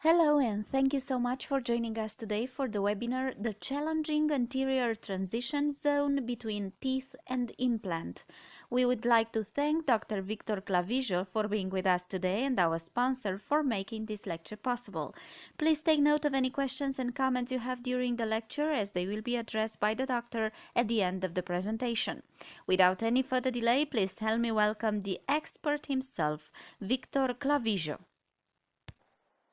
Hello and thank you so much for joining us today for the webinar The Challenging Anterior Transition Zone Between Teeth and Implant. We would like to thank Dr. Victor Clavijo for being with us today and our sponsor for making this lecture possible. Please take note of any questions and comments you have during the lecture as they will be addressed by the doctor at the end of the presentation. Without any further delay, please help me welcome the expert himself, Victor Clavijo.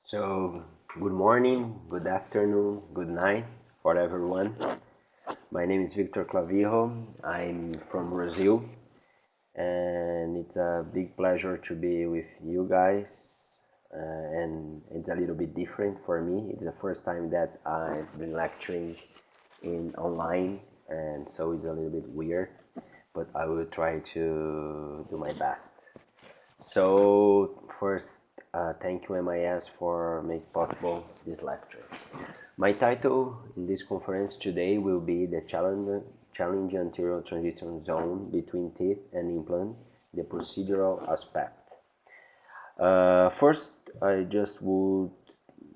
So, good morning, good afternoon, good night for everyone. My name is Victor Clavijo. I'm from Brazil, and it's a big pleasure to be with you guys. And it's a little bit different for me. It's the first time that I've been lecturing in online, and so it's a little bit weird, but I will try to do my best. So first, thank you MIS for making possible this lecture. My title in this conference today will be the challenge anterior transition zone between teeth and implant, the procedural aspect. First, I just would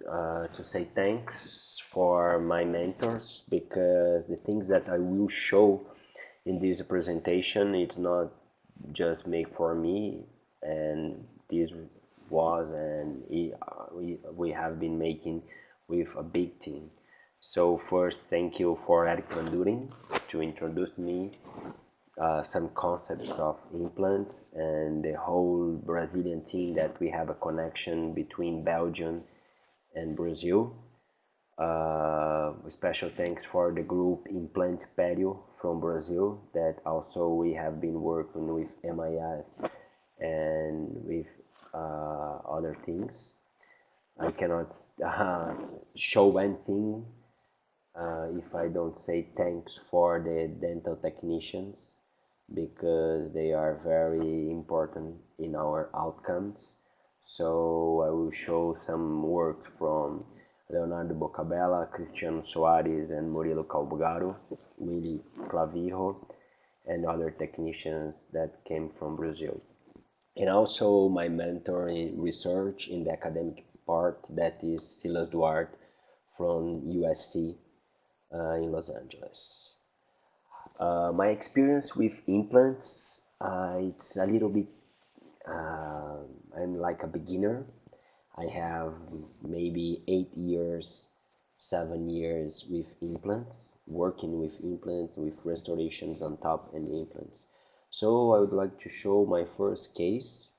to say thanks for my mentors, because the things that I will show in this presentation, it's not just made for me, and this was and we have been making with a big team. So first, thank you for Eric Van Duren to introduce me some concepts of implants, and the whole Brazilian team that we have a connection between Belgium and Brazil. Special thanks for the group Implant Patio from Brazil, that also we have been working with MIS and with other things. I cannot show anything if I don't say thanks for the dental technicians, because they are very important in our outcomes. So I will show some work from Leonardo Bocabella, Cristiano Soares, and Murilo Calbugaro, Willy Clavijo, and other technicians that came from Brazil. And also my mentor in research in the academic part, that is Silas Duarte from USC in Los Angeles. My experience with implants, it's a little bit, I'm like a beginner. I have maybe 8 years, 7 years with implants, working with implants, with restorations on top and implants. So I would like to show my first case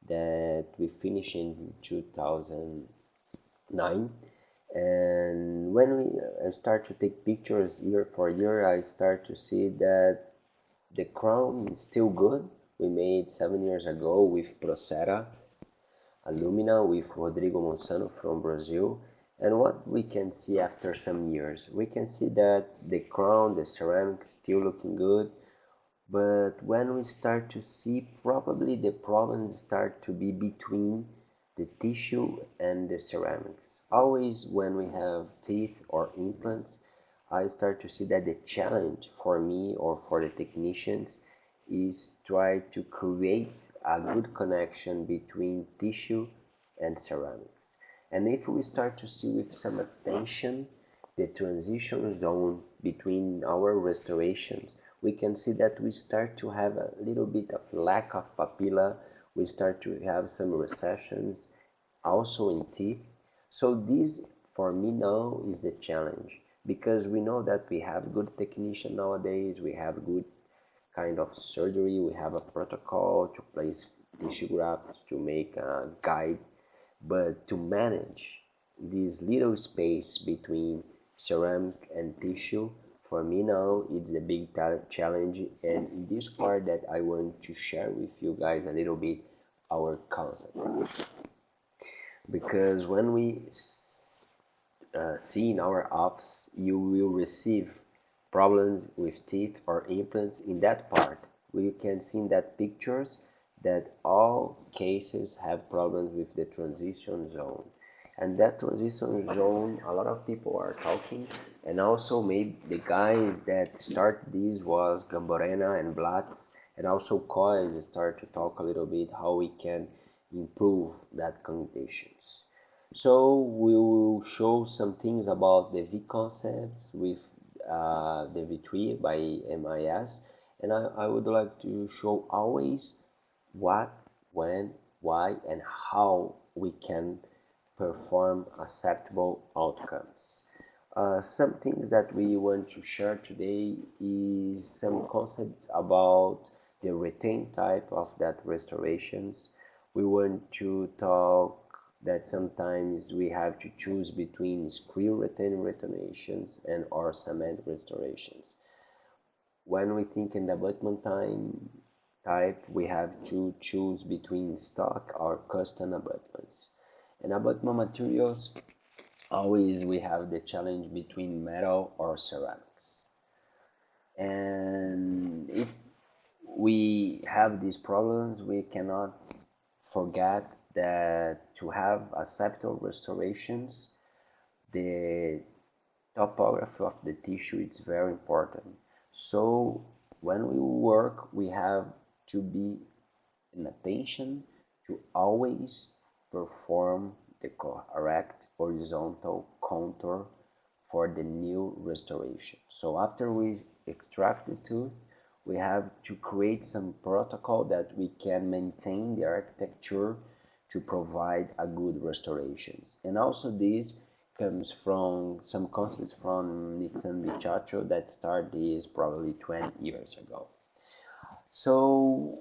that we finished in 2009. And when I start to take pictures year for year, I start to see that the crown is still good. We made 7 years ago with Procera Alumina with Rodrigo Monsanto from Brazil. And what we can see after some years, we can see that the crown, the ceramic still looking good. But when we start to see, probably the problems start to be between the tissue and the ceramics. Always when we have teeth or implants, I start to see that the challenge for me or for the technicians is try to create a good connection between tissue and ceramics. And if we start to see with some attention the transition zone between our restorations, we can see that we start to have a little bit of lack of papilla. We start to have some recessions also in teeth. So this for me now is the challenge, because we know that we have good technician nowadays, we have good kind of surgery, we have a protocol to place tissue grafts, to make a guide, but to manage this little space between ceramic and tissue, for me now it's a big challenge. And in this part that I want to share with you guys a little bit our concepts, because when we see in our office, you will receive problems with teeth or implants. In that part, we can see in that pictures that all cases have problems with the transition zone. And that transition zone, a lot of people are talking, and also maybe the guys that start this was Gamborena and Blatz, and also Cohen start to talk a little bit how we can improve that conditions. So we will show some things about the V concepts with the V3 by MIS, and I would like to show always what, when, why, and how we can perform acceptable outcomes. Some things that we want to share today is some concepts about the retain type of that restorations. We want to talk that sometimes we have to choose between screw retain restorations and or cement restorations. When we think in the abutment type, we have to choose between stock or custom abutments. In abutment materials, always we have the challenge between metal or ceramics. And if we have these problems, we cannot forget that to have acceptable restorations, the topography of the tissue is very important. So when we work, we have to be in attention to always perform the correct horizontal contour for the new restoration. So after we extract the tooth, we have to create some protocol that we can maintain the architecture to provide a good restorations. And also this comes from some concepts from Nitsan Bichacho that started this probably 20 years ago. So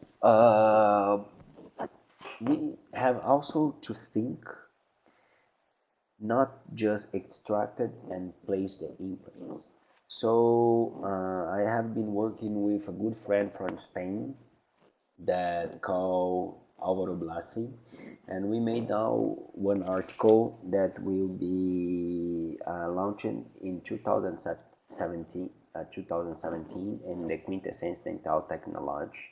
we have also to think not just extracted and place the implants. So I have been working with a good friend from Spain that called Alvaro Blasi, and we made now one article that will be launching in 2017 in the Quintessence Dental Technology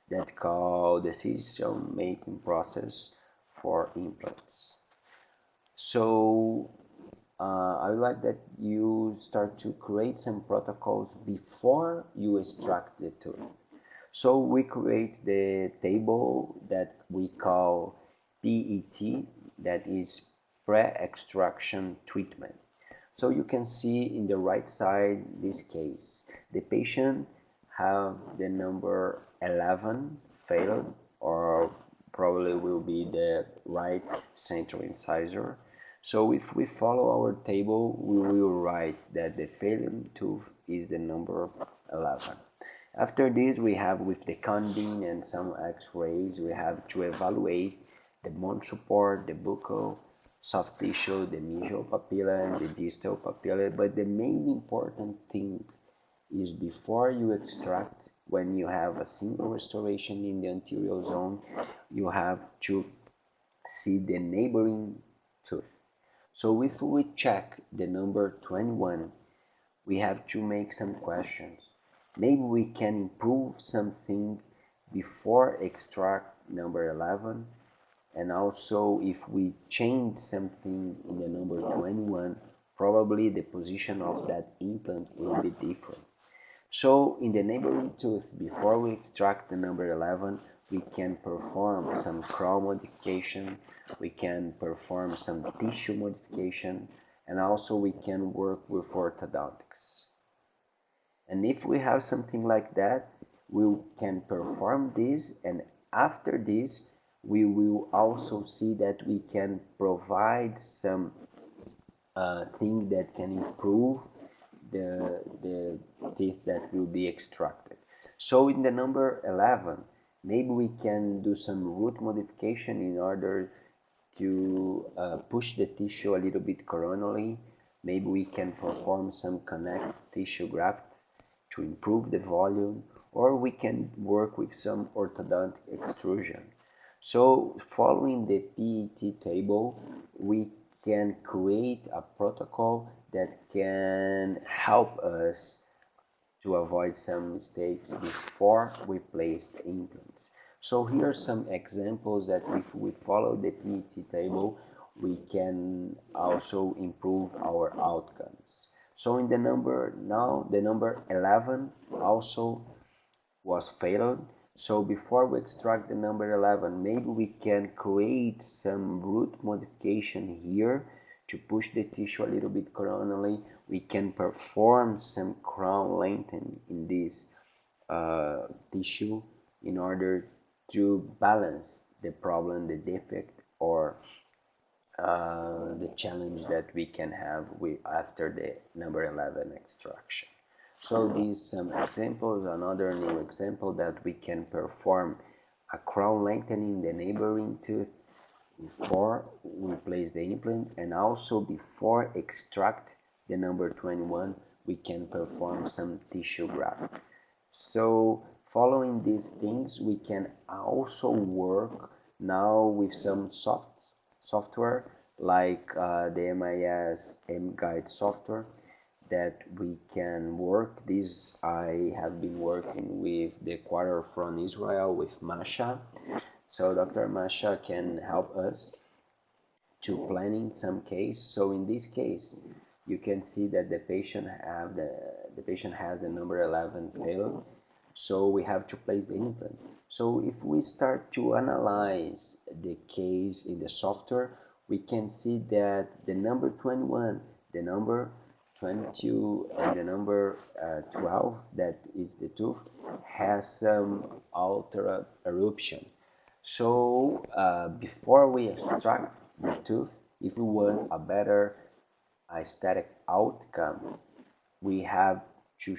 that called decision making process for implants. So I would like that you start to create some protocols before you extract the tooth. So we create the table that we call PET, that is pre-extraction treatment. So you can see in the right side this case. The patient have the number 11 failed, or probably will be the right central incisor. So if we follow our table, we will write that the failing tooth is the number 11. After this, we have with the conding and some x-rays, we have to evaluate the bone support, the buccal, soft tissue, the mesial papilla and the distal papilla. But the main important thing is before you extract, when you have a single restoration in the anterior zone, you have to see the neighboring tooth. So if we check the number 21, we have to make some questions. Maybe we can improve something before extract number 11, and also if we change something in the number 21, probably the position of that implant will be different. So in the neighboring tooth, before we extract the number 11, we can perform some crown modification, we can perform some tissue modification, and also we can work with orthodontics. And if we have something like that, we can perform this, and after this, we will also see that we can provide some thing that can improve the teeth that will be extracted. So in the number 11, maybe we can do some root modification in order to push the tissue a little bit coronally. Maybe we can perform some connect tissue graft to improve the volume, or we can work with some orthodontic extrusion. So following the PET table, we can create a protocol that can help us to avoid some mistakes before we place the implants. So here are some examples that if we follow the PET table, we can also improve our outcomes. So in the number 11 also was failed. So before we extract the number 11, maybe we can create some root modification here to push the tissue a little bit coronally. We can perform some crown lengthening in this tissue in order to balance the problem, the defect, or the challenge that we can have with after the number 11 extraction. So these some examples. Another new example that we can perform a crown lengthening in the neighboring tooth before we place the implant, and also before extract the number 21 we can perform some tissue graft. So following these things we can also work now with some software like the MIS M-Guide software that we can work. This I have been working with the quarter from Israel with Masha. So Dr. Masha can help us to planning some case. So in this case, you can see that the patient has the number 11 failed. So we have to place the implant. So if we start to analyze the case in the software, we can see that the number 21, the number 22, and the number 12, that is the tooth, has some altered eruption. So before we extract the tooth, if we want a better aesthetic outcome, we have to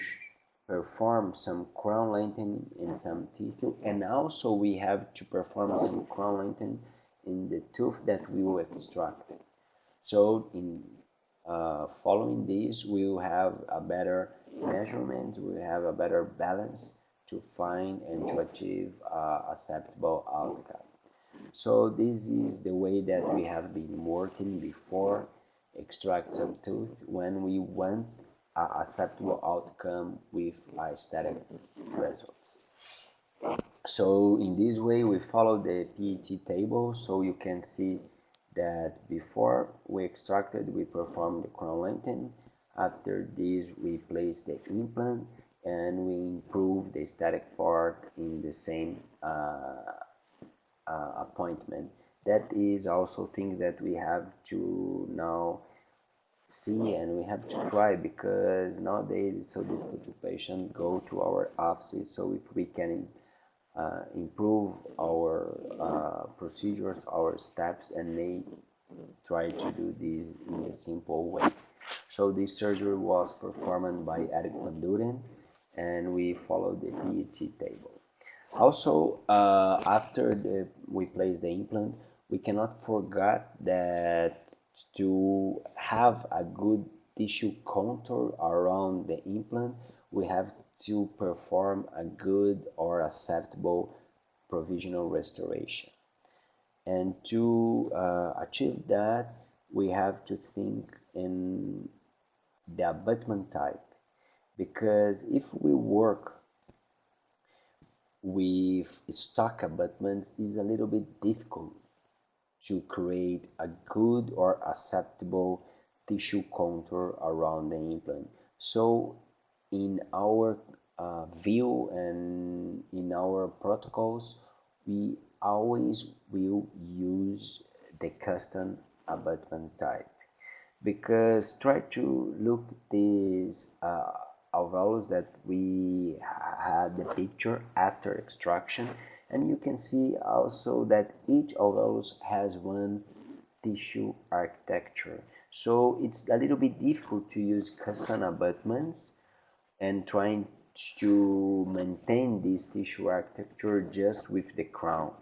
perform some crown lengthening in some tissue, and also we have to perform some crown lengthening in the tooth that we will extract. So in following this, we will have a better measurement, we will have a better balance to find and to achieve a acceptable outcome. So this is the way that we have been working before extract some tooth when we want an acceptable outcome with aesthetic results. So in this way we follow the PET table, so you can see that before we extracted we performed the crown lengthening. After this we place the implant and we improve the aesthetic part in the same appointment. That is also things that we have to now see and we have to try, because nowadays it's so difficult to patient go to our offices. So if we can improve our procedures, our steps, and they try to do this in a simple way. So this surgery was performed by Eric Van Duren, and we followed the PET table. Also, after we place the implant, we cannot forget that to have a good tissue contour around the implant, we have to perform a good or acceptable provisional restoration. And to achieve that, we have to think in the abutment type, because if we work with stock abutments, it's a little bit difficult to create a good or acceptable tissue contour around the implant. So in our view and in our protocols, we always will use the custom abutment type, because try to look these alveolus that we had the picture after extraction, and you can see also that each alveolus has one tissue architecture. So it's a little bit difficult to use custom abutments and trying to maintain this tissue architecture just with the crown.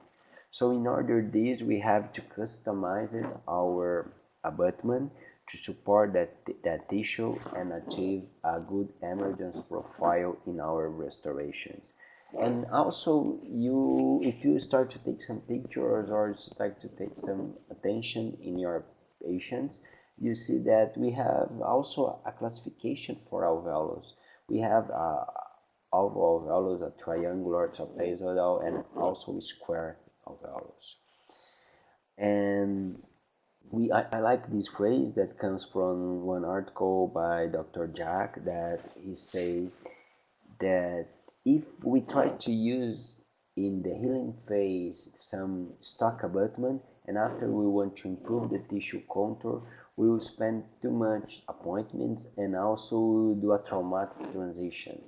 So in order this, we have to customize our abutment to support that tissue and achieve a good emergence profile in our restorations. And also, if you start to take some pictures or start to take some attention in your patients, you see that we have also a classification for alveolus. We have oval alveolus, a triangular, trapezoidal, and also a square alveolus. And I like this phrase that comes from one article by Dr. Jack, that he say that if we try to use in the healing phase some stock abutment, and after we want to improve the tissue contour, we will spend too much appointments, and also we will do a traumatic transition.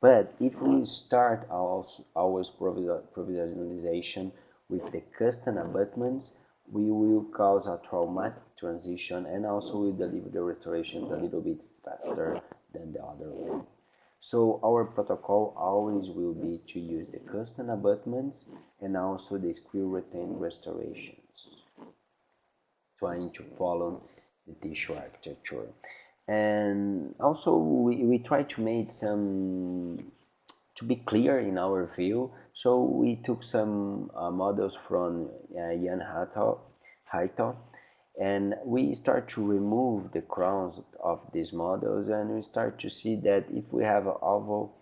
But if we start our provisionalization with the custom abutments, we will cause a traumatic transition, and also we deliver the restorations a little bit faster than the other way. So our protocol always will be to use the custom abutments and also the screw retain restorations, trying to follow the tissue architecture. And also we try to make some, to be clear in our view, so we took some models from Jan Haito, and we start to remove the crowns of these models, and we start to see that if we have an oval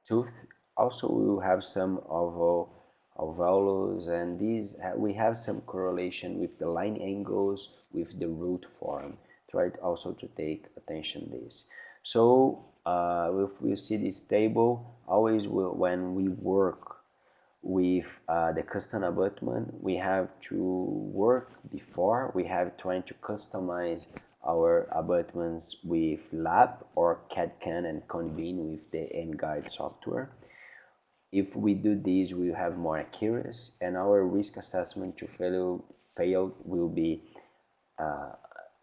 tooth, also we will have some alveolus, and these we have some correlation with the line angles with the root form. Try also to take attention this. So if we see this table, always when we work with the custom abutment, we have to work before. We have trying to customize our abutments with lab or CAD-CAM and convene with the NGuide software. If we do this, we have more accuracy, and our risk assessment to fail will be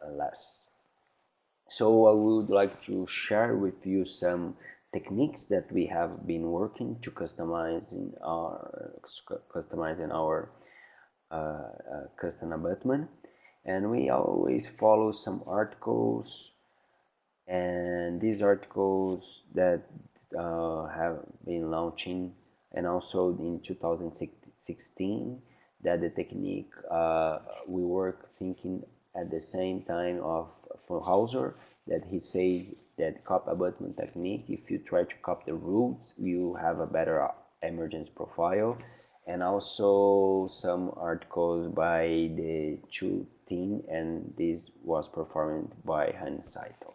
less. So I would like to share with you some techniques that we have been working to customize in our custom abutment, and we always follow some articles, and these articles that have been launching, and also in 2016, that the technique we work thinking at the same time of von Hauser, that he says that cup abutment technique, if you try to cup the roots, you have a better emergence profile, and also some articles by the Chu team, and this was performed by Hans Saito.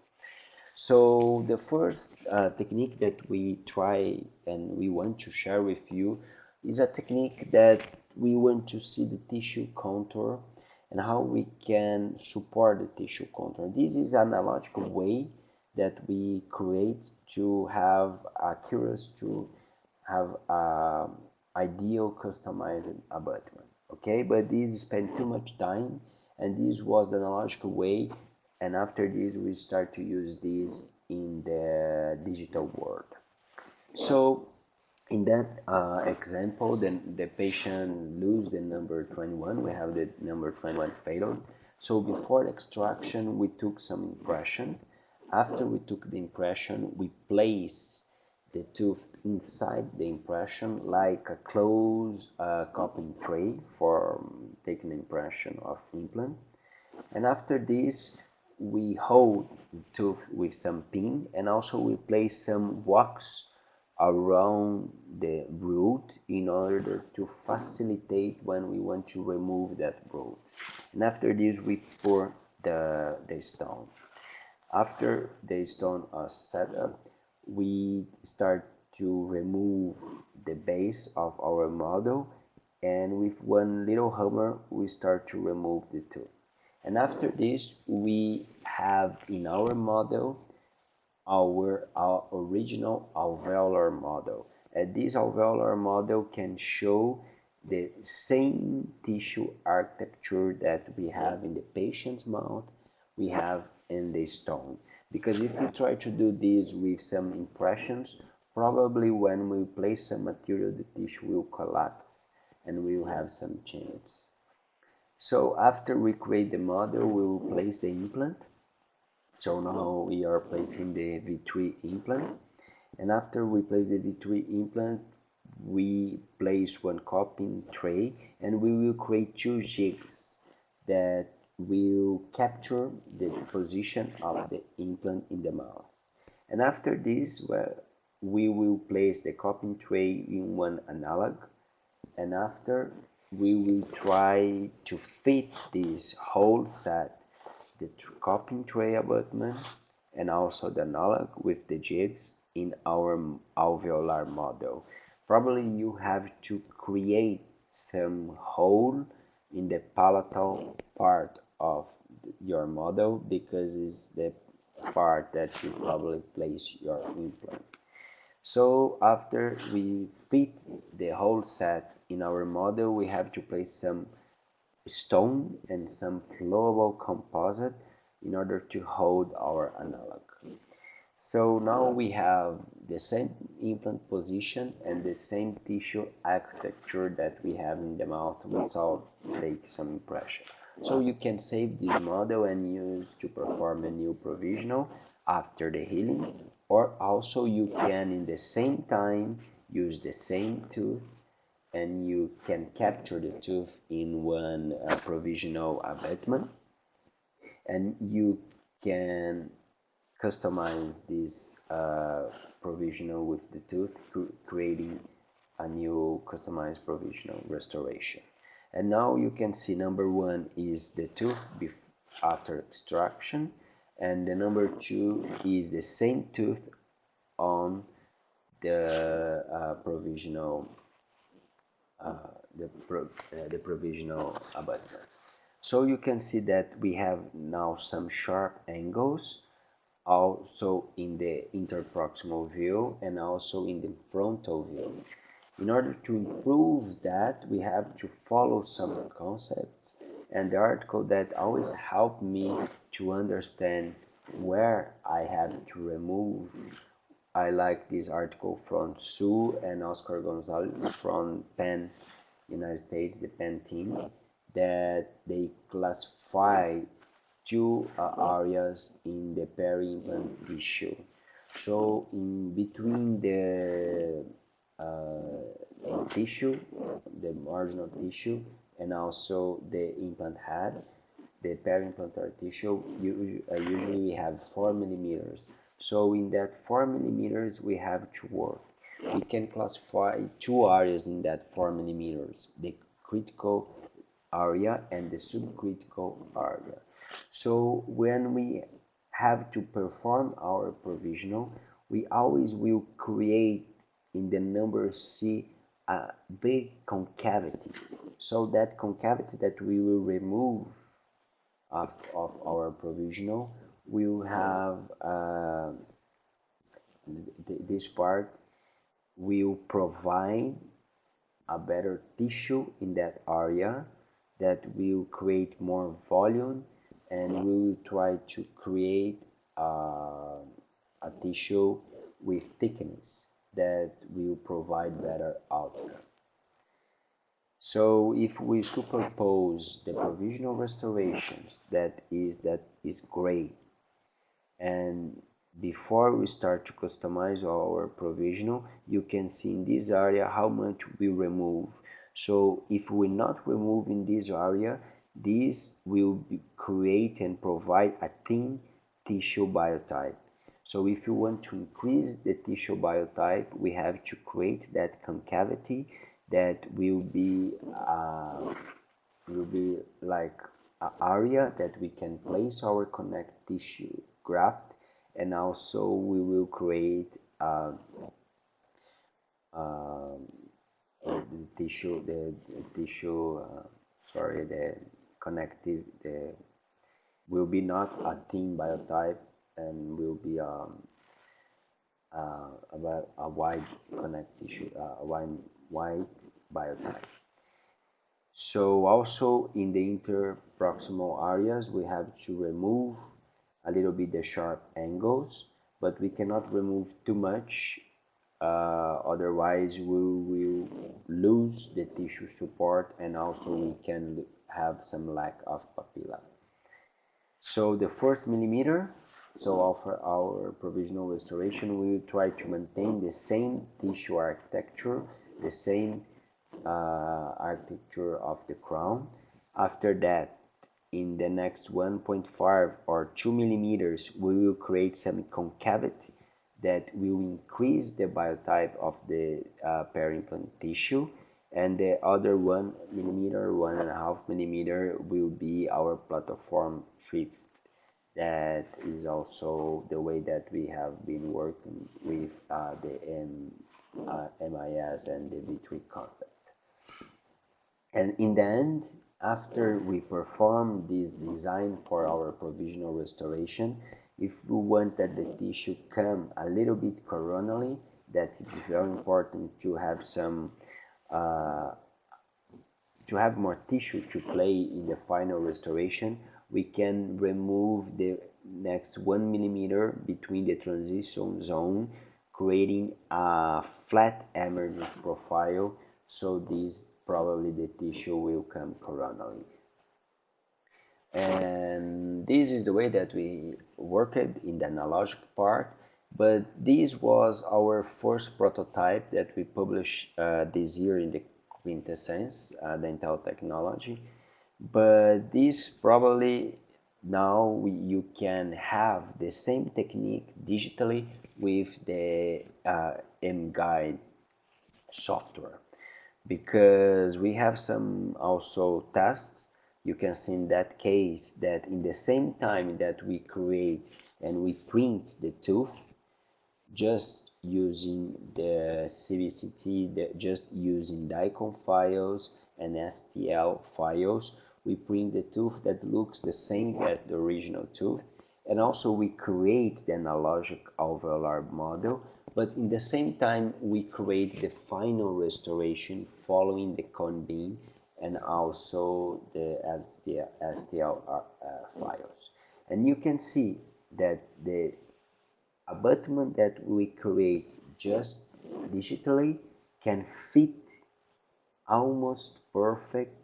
So the first technique that we try and we want to share with you is a technique that we want to see the tissue contour and how we can support the tissue contour. This is an analogical way that we create to have accuracy, to have ideal customized abutment. Okay, but this spent too much time, and this was the analogical way, and after this we start to use this in the digital world. So in that example, then the patient lose the number 21. We have the number 21 failed. So before extraction, we took some impression. After we took the impression, we place the tooth inside the impression like a closed cupping tray for taking impression of implant. And after this, we hold the tooth with some pin, and also we place some wax around the root in order to facilitate when we want to remove that root. And after this, we pour the stone. After the stone are set up, we start to remove the base of our model, and with one little hammer we start to remove the tooth. And after this, we have in our model our original alveolar model. And this alveolar model can show the same tissue architecture that we have in the patient's mouth, we have in the stone. Because if we try to do this with some impressions, probably when we place some material, the tissue will collapse and we will have some changes. So after we create the model, we will place the implant. So now we are placing the V3 implant, and after we place the V3 implant, we place one cupping tray, and we will create two jigs that will capture the position of the implant in the mouth. And after this, we will place the cupping tray in one analog, and after we will try to fit this whole set, the cupping tray abutment and also the analog with the jigs in our alveolar model. Probably you have to create some hole in the palatal part of your model, because it's the part that you probably place your implant. So after we fit the whole set in our model, we have to place some stone and some flowable composite in order to hold our analog. So now we have the same implant position and the same tissue architecture that we have in the mouth without take some impression. So you can save this model and use to perform a new provisional after the healing, or also you can in the same time use the same tooth, and you can capture the tooth in one provisional abutment, and you can customize this provisional with the tooth, creating a new customized provisional restoration. And now you can see number one is the tooth after extraction, and the number two is the same tooth on the provisional the provisional abutment. So you can see that we have now some sharp angles also in the interproximal view and also in the frontal view. In order to improve that, we have to follow some concepts, and the article that always helped me to understand where I have to remove. I like this article from Sue and Oscar Gonzalez from Penn, United States, the Penn team, that they classify two areas in the peri-implant tissue. So in between the tissue, the marginal tissue, and also the implant head, the peri-implantar tissue, usually we have 4 millimeters. So in that 4 millimeters we have to work. We can classify two areas in that 4 millimeters, the critical area and the subcritical area. So when we have to perform our provisional, we always will create in the number C a big concavity. So that concavity that we will remove of our provisional will have this part will provide a better tissue in that area that will create more volume, and we will try to create a tissue with thickness that will provide better outcome. So if we superpose the provisional restorations, that is great, and before we start to customize our provisional, you can see in this area how much we remove. So if we not remove in this area, this will create and provide a thin tissue biotype. So if you want to increase the tissue biotype, we have to create that concavity that will be like an area that we can place our connect tissue graft, and also we will create the tissue, sorry, the connective, the will be not a thin biotype, and will be about a wide connect tissue, a wide biotype. So also in the interproximal areas, we have to remove a little bit the sharp angles, but we cannot remove too much, otherwise we will lose the tissue support, and also we can have some lack of papilla. So the first millimeter, so for our provisional restoration, we will try to maintain the same tissue architecture, the same architecture of the crown. After that, in the next 1.5 or 2 millimeters, we will create some concavity that will increase the biotype of the peri-implant tissue, and the other 1 millimeter, 1.5 millimeter will be our platform strip. That is also the way that we have been working with MIS and the V3 concept. And in the end, after we perform this design for our provisional restoration, if we want that the tissue come a little bit coronally, that it's very important to have some to have more tissue to play in the final restoration, we can remove the next 1 millimeter between the transition zone, creating a flat emergence profile, so this probably the tissue will come coronally. And this is the way that we worked in the analogic part, but this was our first prototype that we published this year in the Quintessence dental technology. But this probably now you can have the same technique digitally with the M-Guide software, because we have some also tests. You can see in that case that in the same time that we create and we print the tooth, just using the CVCT, just using DICOM files and STL files, we print the tooth that looks the same as the original tooth, and also we create the analogic alveolar model, but in the same time we create the final restoration following the cone beam and also the STL files. And you can see that the abutment that we create just digitally can fit almost perfect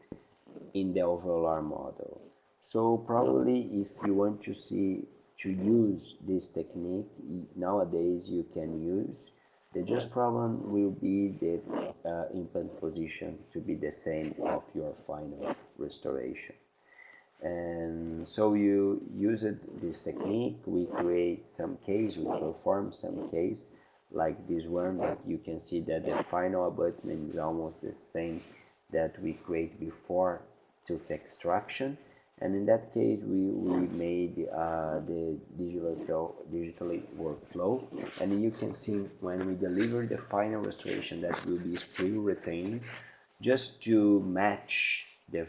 in the alveolar model. So probably if you want to use this technique nowadays, you can use. The just problem will be the implant position to be the same of your final restoration. And so you use this technique, we create some case, we perform some case like this one, that you can see that the final abutment is almost the same that we create before tooth extraction. And in that case we made the digitally workflow, and you can see when we deliver the final restoration that will be screw retained, just to match the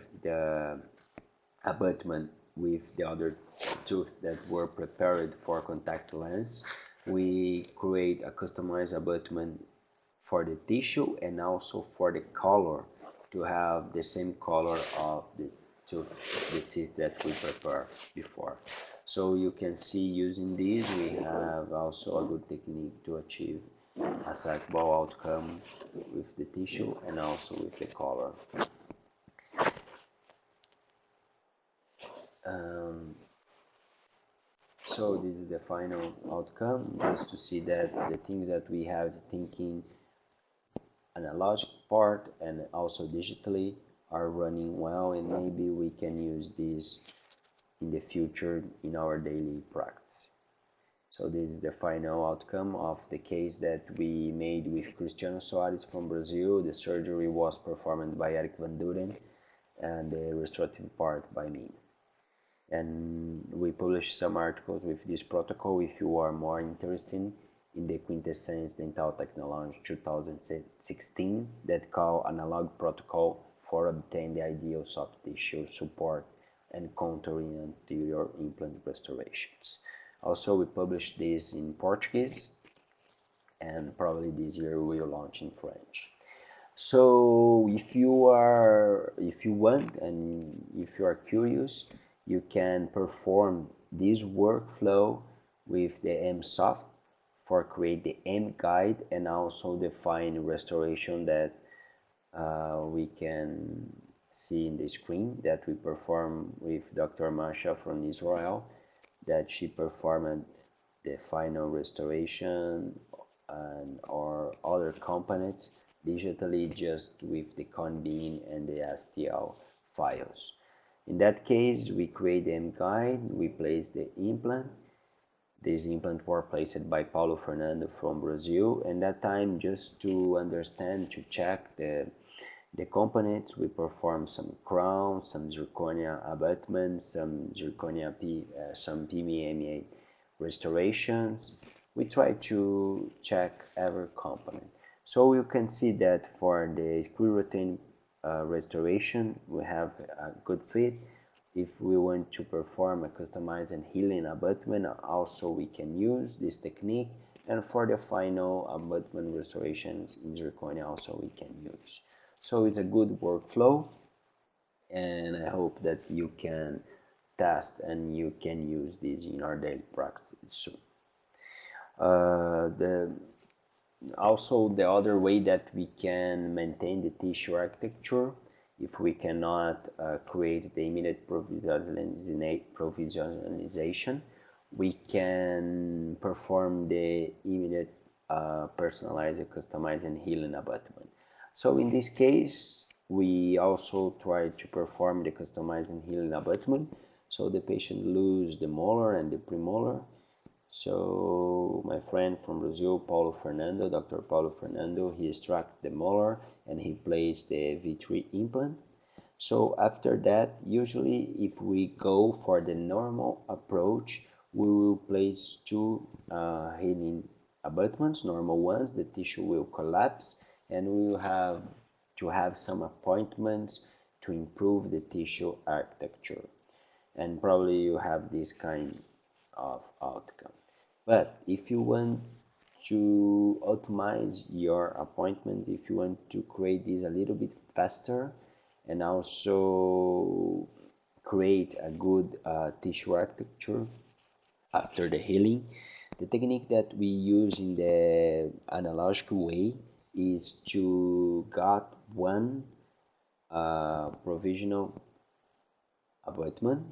abutment with the other tooth that were prepared for contact lens. We create a customized abutment for the tissue and also for the color, to have the same color of the teeth that we prepared before. So you can see using this we have also a good technique to achieve a acceptable outcome with the tissue and also with the color. So this is the final outcome, just to see that the things that we have thinking analogic part and also digitally are running well, and maybe we can use this in the future in our daily practice. So this is the final outcome of the case that we made with Cristiano Soares from Brazil. The surgery was performed by Eric Van Duren and the restorative part by me. And we published some articles with this protocol if you are more interested in the Quintessence Dental Technology 2016 that call analog protocol for obtaining the ideal soft tissue support and contouring anterior implant restorations. Also, we published this in Portuguese, and probably this year we will launch in French. So if you want and if you are curious, you can perform this workflow with the M-Soft for create the M-Guide and also the fine restoration that we can see in the screen that we perform with Dr. Masha from Israel, that she performed the final restoration and or other components digitally just with the cone beam and the STL files. In that case, we create the M-Guide, we place the implant. This implant was placed by Paulo Fernando from Brazil, and that time, just to understand, to check the components, we perform some crown, some zirconia abutments, some zirconia some PMMA restorations. We try to check every component. So you can see that for the sclerotin restoration, we have a good fit. If we want to perform a customized and healing abutment, also we can use this technique. And for the final abutment restoration in zirconia, also we can use. So it's a good workflow, and I hope that you can test and you can use this in our daily practice soon. Also, the other way that we can maintain the tissue architecture, if we cannot create the immediate provisionalization, we can perform the immediate personalized, customized, and healing abutment. So in this case, we also try to perform the customized and healing abutment. So the patient lose the molar and the premolar. So my friend from Brazil, Dr. Paulo Fernando, he extracted the molar and he placed the V3 implant. So after that, usually if we go for the normal approach, we will place two healing abutments, normal ones. The tissue will collapse, and we will have to have some appointments to improve the tissue architecture. And probably you have this kind of outcome. But if you want to optimize your appointments, if you want to create this a little bit faster and also create a good tissue architecture after the healing, the technique that we use in the analogical way is to got one provisional abutment,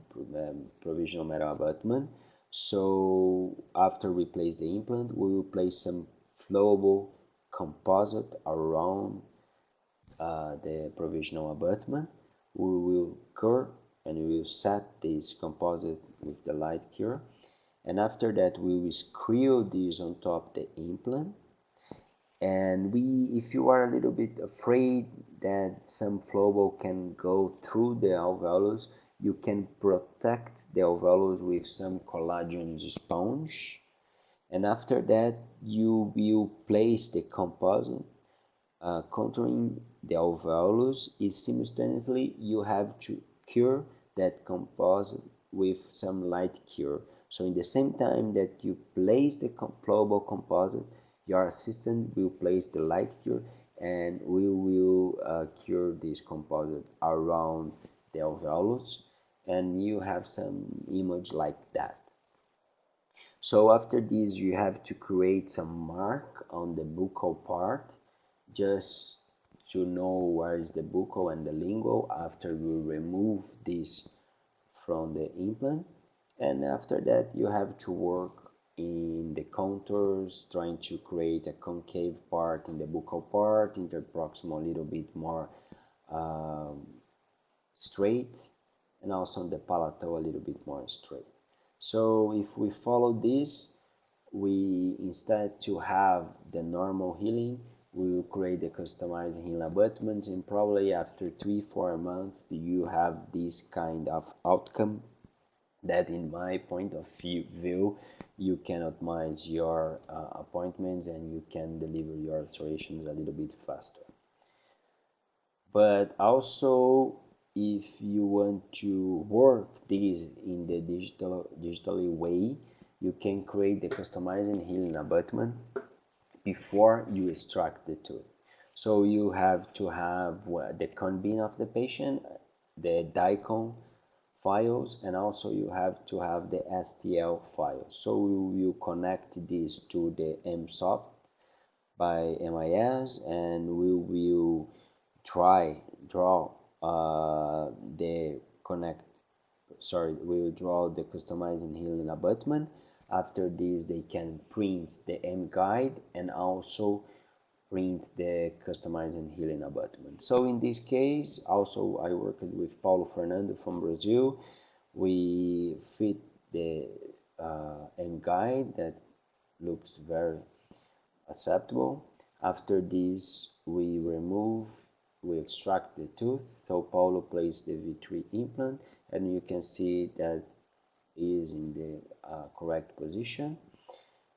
provisional metal abutment. So after we place the implant, we will place some flowable composite around the provisional abutment. We will cure and we will set this composite with the light cure, and after that we will screw this on top the implant. And if you are a little bit afraid that some flowable can go through the alveolus, you can protect the alveolus with some collagen sponge, and after that you will place the composite contouring the alveolus. Is simultaneously you have to cure that composite with some light cure. So in the same time that you place the flowable composite, your assistant will place the light cure, and we will cure this composite around the alveolus, and you have some image like that. So after this, you have to create some mark on the buccal part, just to know where is the buccal and the lingual after you remove this from the implant. And after that, you have to work in the contours, trying to create a concave part in the buccal part, interproximal a little bit more straight, and also on the palatal a little bit more straight. So if we follow this, we instead to have the normal healing, we will create the customized healing abutments, and probably after 3-4 months you have this kind of outcome that, in my point of view, you can optimize your appointments and you can deliver your restorations a little bit faster. But also, if you want to work this in the digitally way, you can create the customized and healing abutment before you extract the tooth. So you have to have the cone beam of the patient, the DICOM files, and also you have to have the STL files. So we will connect this to the MSoft by MIS, and we will draw the customized and healing abutment. After this, they can print the M guide and also print the customized and healing abutment. So in this case, also I worked with Paulo Fernando from Brazil. We fit the M guide that looks very acceptable. After this, we extract the tooth. So Paulo placed the V3 implant, and you can see that is in the correct position.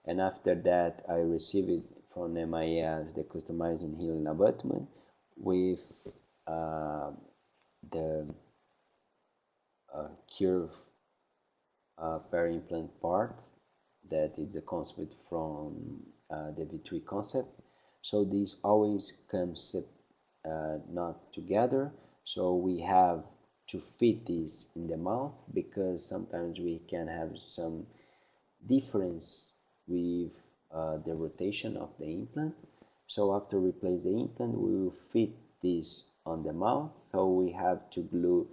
And after that, I received from MIS, the customizing healing abutment, with the curve peri-implant part that is a concept from the V3 concept. So this always comes not together, so we have to fit this in the mouth because sometimes we can have some difference with the rotation of the implant. So after we place the implant, we will fit this on the mouth, so we have to glue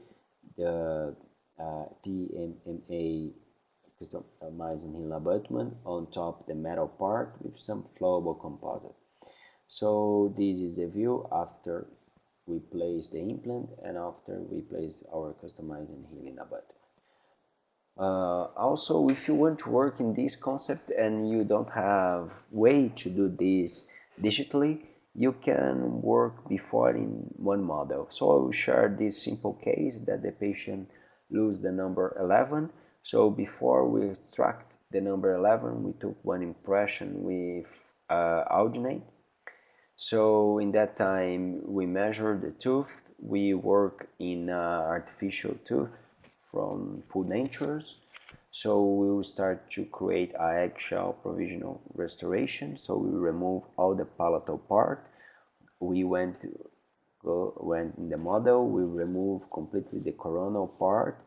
the PMMA customizing heel abutment on top the metal part with some flowable composite. So this is the view after we place the implant and after we place our customizing healing abutment. Also, if you want to work in this concept and you don't have way to do this digitally, you can work before in one model. So I will share this simple case that the patient lose the number 11. So before we extract the number 11, we took one impression with alginate. So in that time, we measure the tooth. We work in artificial tooth from full dentures. So we will start to create a eggshell provisional restoration. So we remove all the palatal part. We went in the model, we remove completely the coronal part.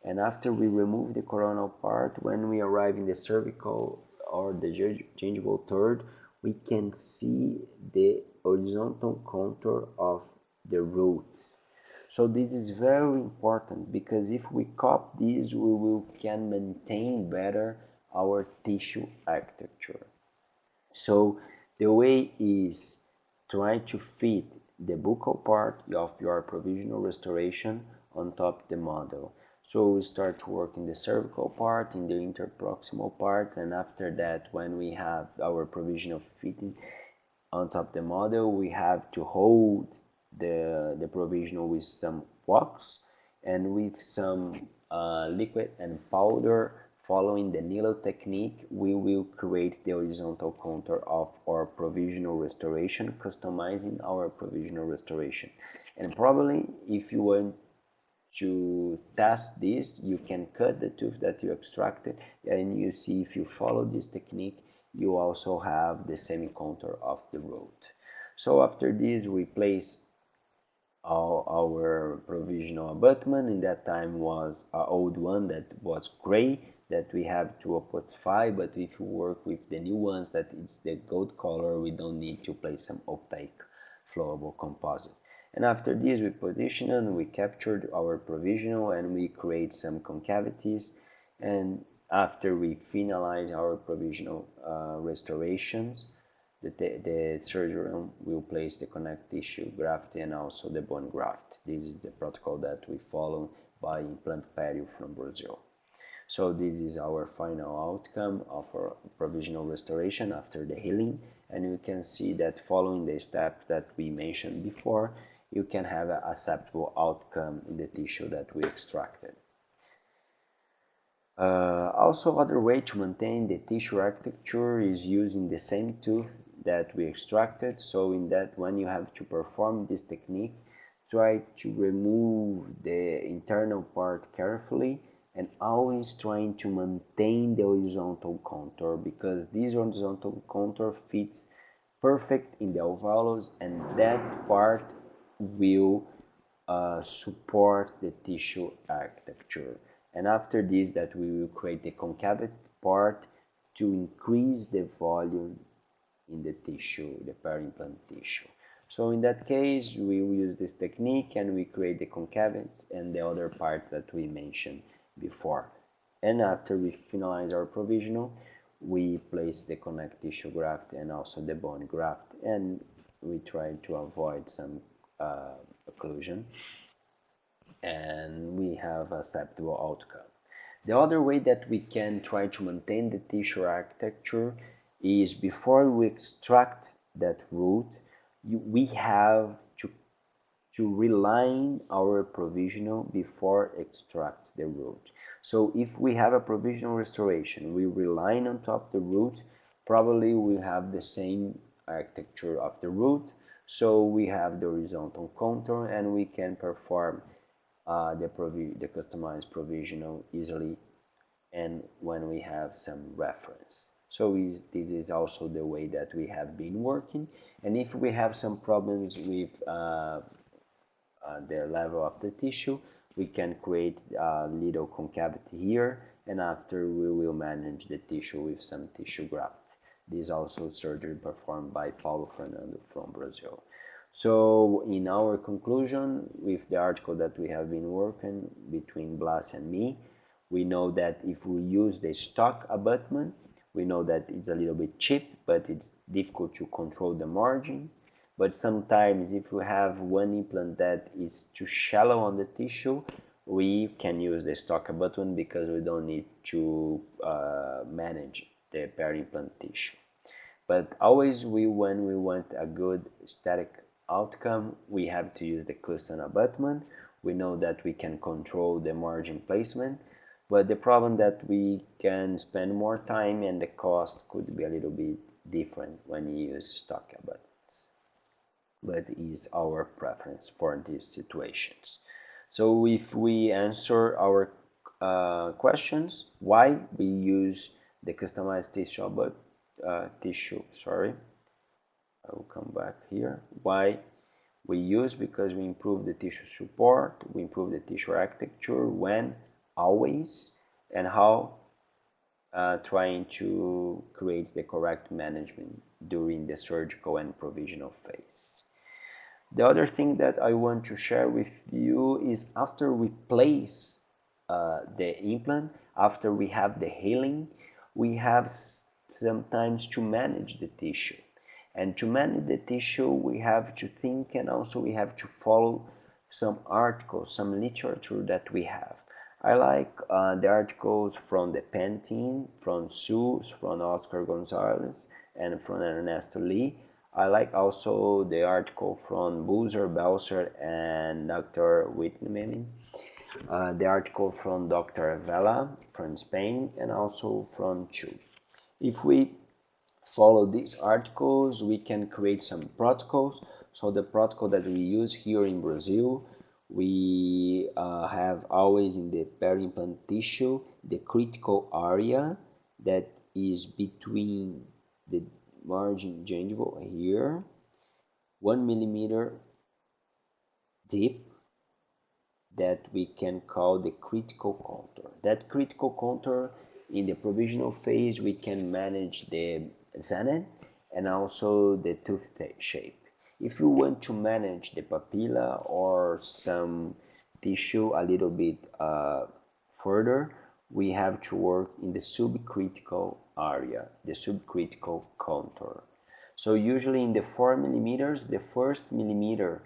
And after we remove the coronal part, when we arrive in the cervical or the gingival third, we can see the horizontal contour of the root. So this is very important because if we copy this, we can maintain better our tissue architecture. So the way is try to fit the buccal part of your provisional restoration on top of the model. So we start to work in the cervical part, in the interproximal parts, and after that, when we have our provisional fitting on top of the model, we have to hold the provisional with some wax and with some liquid and powder. Following the needle technique, we will create the horizontal contour of our provisional restoration, customizing our provisional restoration. And probably if you want to test this, you can cut the tooth that you extracted and you see if you follow this technique, you also have the semi-contour of the root. So after this, we place our provisional abutment. In that time was an old one that was gray that we have to opacify, but if you work with the new ones that it's the gold color, we don't need to place some opaque flowable composite. And after this, we position and we captured our provisional and we create some concavities. And after we finalize our provisional restorations, the surgeon will place the connective tissue graft and also the bone graft. This is the protocol that we follow by Implant Perio from Brazil. So this is our final outcome of our provisional restoration after the healing, and you can see that following the steps that we mentioned before, you can have an acceptable outcome in the tissue that we extracted. Also, other way to maintain the tissue architecture is using the same tooth that we extracted. So in that, when you have to perform this technique, try to remove the internal part carefully and always trying to maintain the horizontal contour, because this horizontal contour fits perfect in the alveolus, and that part will support the tissue architecture. And after this, that we will create the concave part to increase the volume in the tissue, the peri-implant tissue. So in that case, we will use this technique and we create the concavities and the other part that we mentioned before. And after we finalize our provisional, we place the connective tissue graft and also the bone graft, and we try to avoid some occlusion, and we have acceptable outcome. The other way that we can try to maintain the tissue architecture is before we extract that root, we have to reline our provisional before extract the root. So if we have a provisional restoration, we reline on top the root, probably we have the same architecture of the root. So we have the horizontal contour, and we can perform the customized provisional easily, and when we have some reference. So this is also the way that we have been working. And if we have some problems with the level of the tissue, we can create a little concavity here, and after we will manage the tissue with some tissue graft. This is also surgery performed by Paulo Fernando from Brazil. So in our conclusion, with the article that we have been working between Blas and me, we know that if we use the stock abutment, we know that it's a little bit cheap, but it's difficult to control the margin. But sometimes if we have one implant that is too shallow on the tissue, we can use the stock abutment because we don't need to manage the peri-implant tissue. But always when we want a good aesthetic outcome, we have to use the custom abutment. We know that we can control the margin placement, but the problem that we can spend more time and the cost could be a little bit different when you use stock abutments. But is our preference for these situations. So if we answer our questions, why we use the customized tissue, I will come back here. Why we use? Because we improve the tissue support, we improve the tissue architecture when, always, and how trying to create the correct management during the surgical and provisional phase. The other thing that I want to share with you is after we place the implant, after we have the healing, we have sometimes to manage the tissue. And to manage the tissue, we have to think, and also we have to follow some articles, some literature that we have. I like the articles from the Pen team, from Sue, from Oscar Gonzalez, and from Ernesto Lee. I like also the article from Boozer, Belser, and Dr. Whitman, the article from Dr. Vela from Spain, and also from Chu. If we follow these articles, we can create some protocols. So the protocol that we use here in Brazil, we have always in the peri-implant tissue the critical area that is between the margin gingival here, 1 millimeter deep, that we can call the critical contour. That critical contour, in the provisional phase, we can manage the zona and also the tooth shape. If you want to manage the papilla or some tissue a little bit further, we have to work in the subcritical area, the subcritical contour. So usually in the 4 millimeters, the first millimeter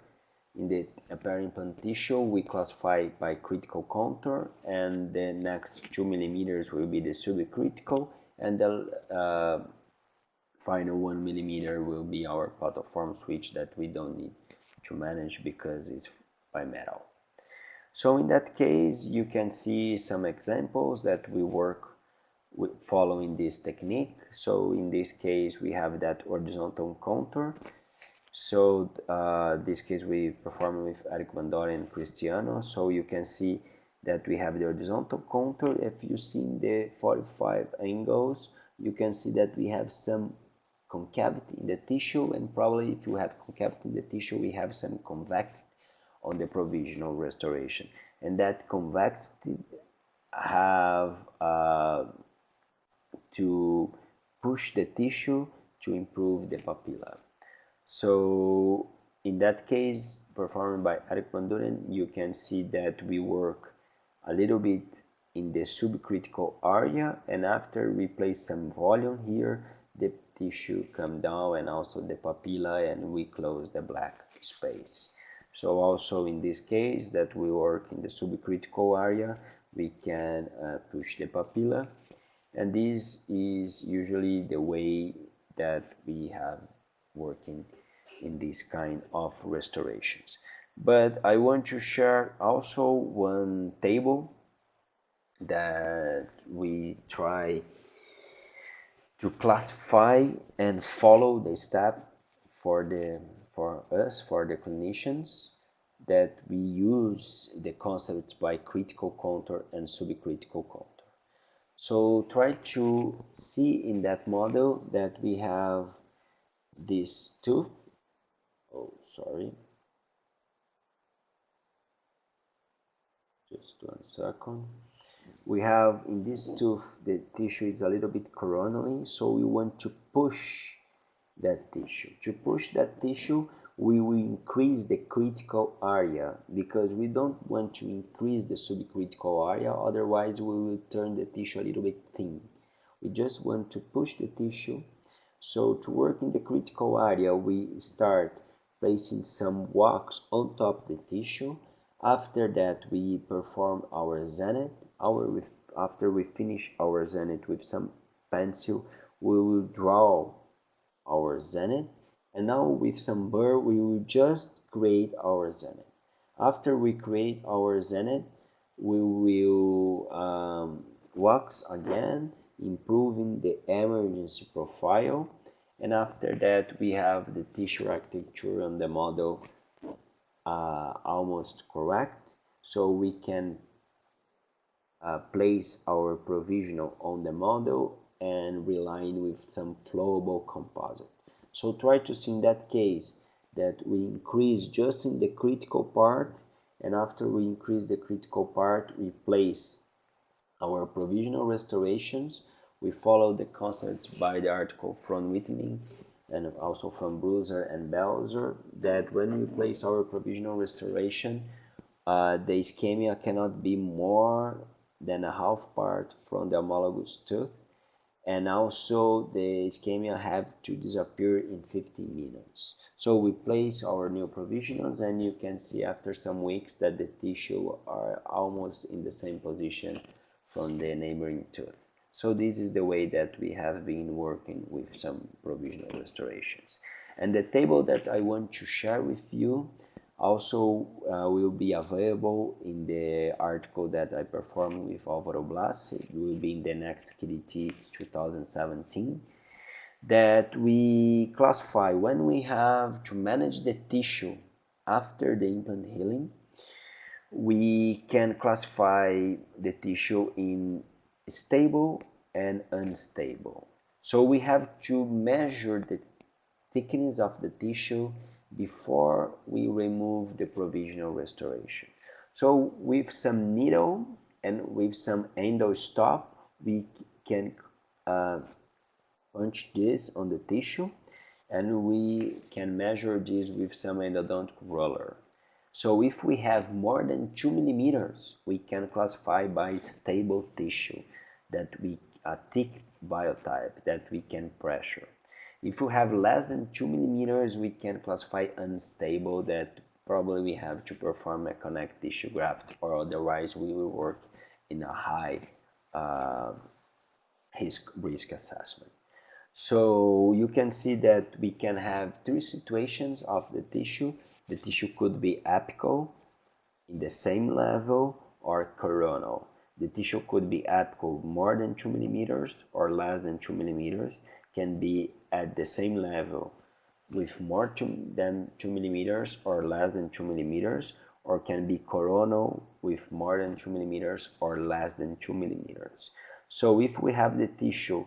in the peri-implant tissue we classify by critical contour, and the next 2 millimeters will be the subcritical, and the final 1 millimeter will be our platform switch that we don't need to manage because it's bimetal. So in that case, you can see some examples that we work with following this technique. So in this case, we have that horizontal contour. So this case we perform with Eric Vandori and Cristiano. So you can see that we have the horizontal contour. If you see the 45 angles, you can see that we have some concavity in the tissue, and probably if you have concavity in the tissue, we have some convexity on the provisional restoration, and that convexity have to push the tissue to improve the papilla. So in that case, performed by Eric Van Duren, you can see that we work a little bit in the subcritical area, and after we place some volume here, the tissue come down and also the papilla, and we close the black space. So also in this case that we work in the subcritical area, we can push the papilla, and this is usually the way that we have working in this kind of restorations. But I want to share also one table that we try to classify and follow the step for the clinicians, that we use the concepts by critical contour and subcritical contour. So try to see in that model that we have this tooth. Oh, sorry. Just 1 second. We have in this tooth, the tissue is a little bit coronally, so we want to push that tissue. To push that tissue, we will increase the critical area, because we don't want to increase the subcritical area, otherwise we will turn the tissue a little bit thin. We just want to push the tissue. So to work in the critical area, we start placing some wax on top of the tissue. After that, we perform our zenith. After we finish our zenith with some pencil, we will draw our zenith, and now with some burr we will just create our zenith. After we create our zenith, we will wax again, improving the emergency profile, and after that we have the tissue architecture on the model almost correct, so we can place our provisional on the model and reline with some flowable composite. So try to see in that case that we increase just in the critical part, and after we increase the critical part, we place our provisional restorations. We follow the concepts by the article from Whitman and also from Bruiser and Belzer, that when we place our provisional restoration, the ischemia cannot be more than a half part from the homologous tooth, and also the ischemia have to disappear in 15 minutes. So we place our new provisionals, and you can see after some weeks that the tissue are almost in the same position from the neighboring tooth. So this is the way that we have been working with some provisional restorations. And the table that I want to share with you also will be available in the article that I performed with Alvaro Blas. It will be in the next KDT 2017. That we classify when we have to manage the tissue after the implant healing. We can classify the tissue in stable and unstable. So we have to measure the thickness of the tissue before we remove the provisional restoration. So with some needle and with some endo stop, we can punch this on the tissue, and we can measure this with some endodontic roller. So if we have more than 2 millimeters, we can classify by stable tissue, that we a thick biotype that we can pressure. If we have less than 2 millimeters, we can classify unstable, that probably we have to perform a connect tissue graft, or otherwise we will work in a high risk assessment. So you can see that we can have three situations of the tissue. The tissue could be apical, in the same level, or coronal. The tissue could be apical more than 2 millimeters or less than 2 millimeters, can be at the same level with more than 2 millimeters or less than 2 millimeters, or can be coronal with more than 2 millimeters or less than 2 millimeters. So if we have the tissue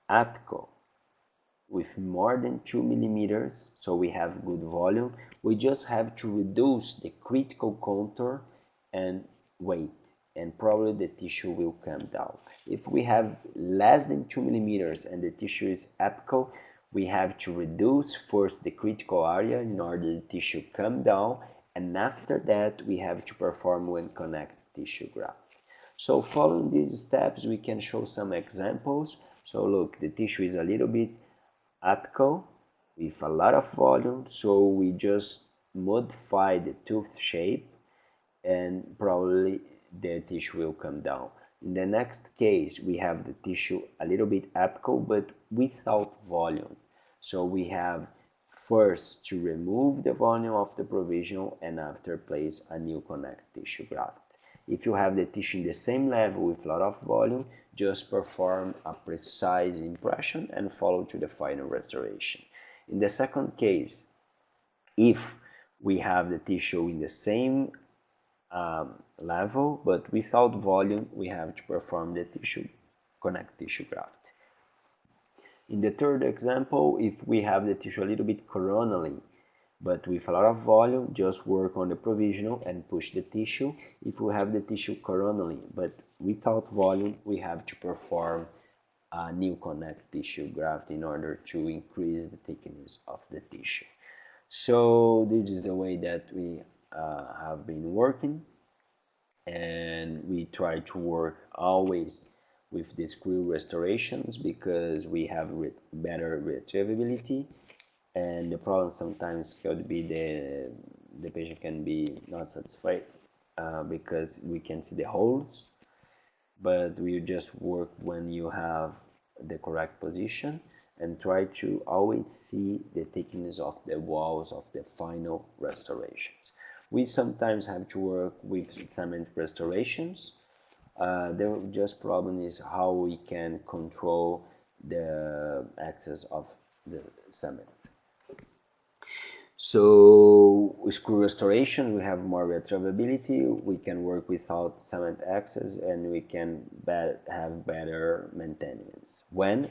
apical with more than 2 millimeters, so we have good volume, we just have to reduce the critical contour and weight, and probably the tissue will come down. If we have less than 2 millimeters and the tissue is apical, we have to reduce first the critical area in order the tissue come down, and after that we have to perform one connect tissue graft. So following these steps, we can show some examples. So look, the tissue is a little bit apical with a lot of volume, so we just modify the tooth shape and probably the tissue will come down. In the next case, we have the tissue a little bit apical but without volume. So we have first to remove the volume of the provisional and after place a new connect tissue graft. If you have the tissue in the same level with a lot of volume, just perform a precise impression and follow to the final restoration. In the second case, if we have the tissue in the same level but without volume, we have to perform the connect tissue graft. In the third example, if we have the tissue a little bit coronally but with a lot of volume, just work on the provisional and push the tissue. If we have the tissue coronally but without volume, we have to perform a new connect tissue graft in order to increase the thickness of the tissue. So this is the way that we have been working, and we try to work always with the screw restorations because we have better retrievability. And the problem sometimes could be the patient can be not satisfied because we can see the holes, but we just work when you have the correct position and try to always see the thickness of the walls of the final restorations. We sometimes have to work with cement restorations. The just problem is how we can control the access of the cement. So with screw restoration, we have more retrievability. We can work without cement access, and we can have better maintenance.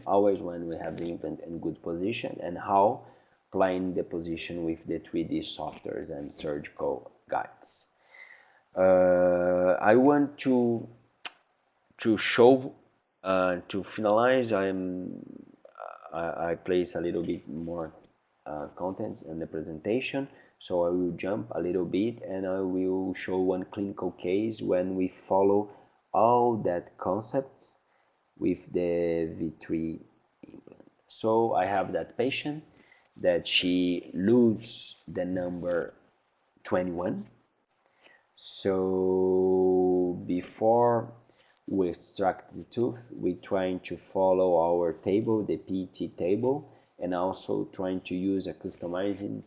Always when we have the implant in good position, and how applying the position with the 3D softwares and surgical guides. I want to show to finalize. I place a little bit more contents in the presentation, so I will jump a little bit and I will show one clinical case when we follow all that concepts with the V3 implant. So I have that patient that she lose the number 21. So before we extract the tooth, we trying to follow our table, the PET table, and also trying to use a customizing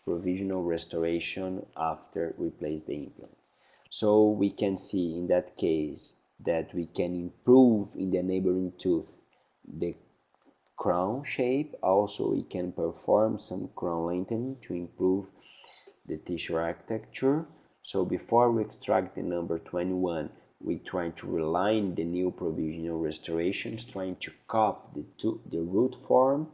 provisional restoration after we place the implant. So we can see in that case that we can improve in the neighboring tooth the crown shape. Also we can perform some crown lengthening to improve the tissue architecture. So before we extract the number 21, we try to realign the new provisional restorations, trying to copy the root form,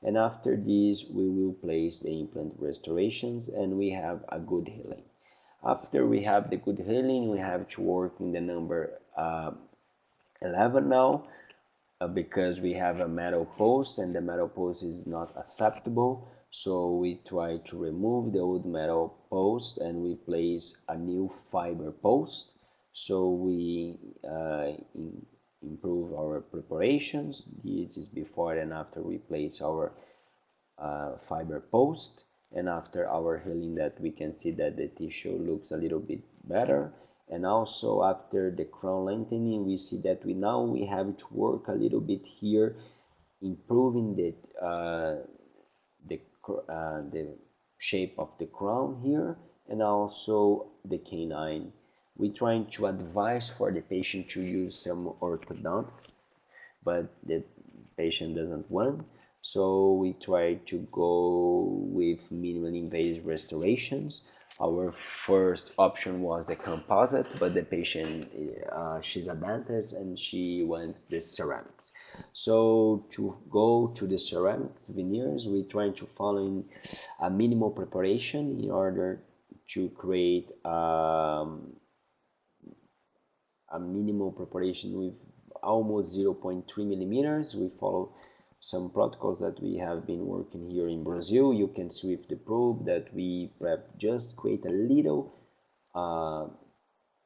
and after this we will place the implant restorations and we have a good healing. After we have the good healing, we have to work in the number 11 now, because we have a metal post and the metal post is not acceptable. So we try to remove the old metal post and we place a new fiber post. So we improve our preparations. This is before and after we place our fiber post, and after our healing that we can see that the tissue looks a little bit better. And also after the crown lengthening, we see that we have to work a little bit here, improving the shape of the crown here, and also the canine. We're trying to advise for the patient to use some orthodontics, but the patient doesn't want. So we try to go with minimally invasive restorations. Our first option was the composite, but the patient, she's a dentist and she wants the ceramics. So to go to the ceramics veneers, we try to follow a minimal preparation in order to create a minimal preparation with almost 0.3 millimeters. We follow some protocols that we have been working here in Brazil. You can see with the probe that we just create a little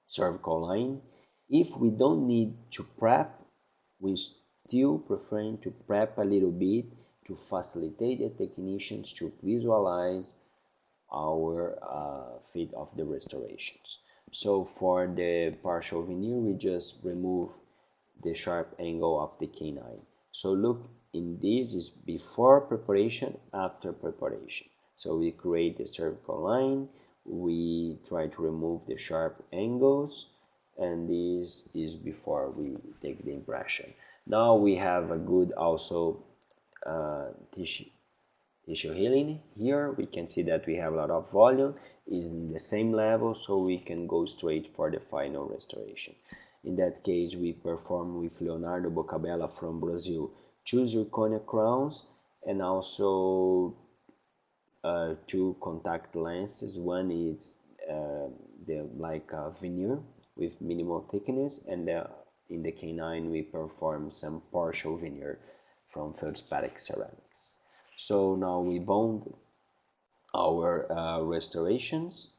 cervical line. If we don't need to prep, we still prefer to prep a little bit to facilitate the technicians to visualize our fit of the restorations. So for the partial veneer, we just remove the sharp angle of the canine. So look, in this is before preparation, after preparation. So we create the cervical line, we try to remove the sharp angles, and this is before we take the impression. Now we have a good also tissue tissue healing. Here we can see that we have a lot of volume, is in the same level, so we can go straight for the final restoration. In that case, we perform with Leonardo Bocabella from Brazil two zirconia crowns and also two contact lenses. One is the like veneer with minimal thickness, and in the canine we perform some partial veneer from feldspathic ceramics. So now we bond our restorations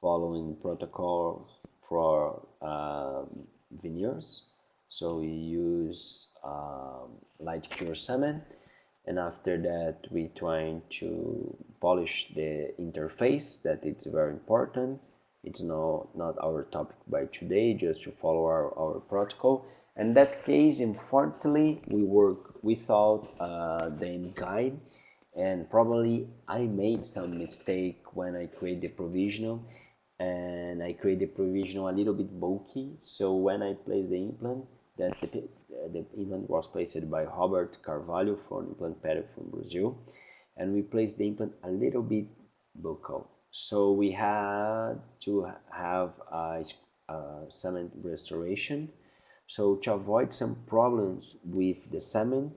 following protocols for veneers. So we use light cure cement, and after that we trying to polish the interface, that it's very important. It's not our topic by today, just to follow our protocol. In that case, unfortunately, we work without the guide, and probably I made some mistake when I create the provisional, and I create the provisional a little bit bulky. So when I place the implant, the implant was placed by Robert Carvalho from Implant Pere from Brazil, and we placed the implant a little bit buccal. So we had to have a cement restoration. So to avoid some problems with the cement,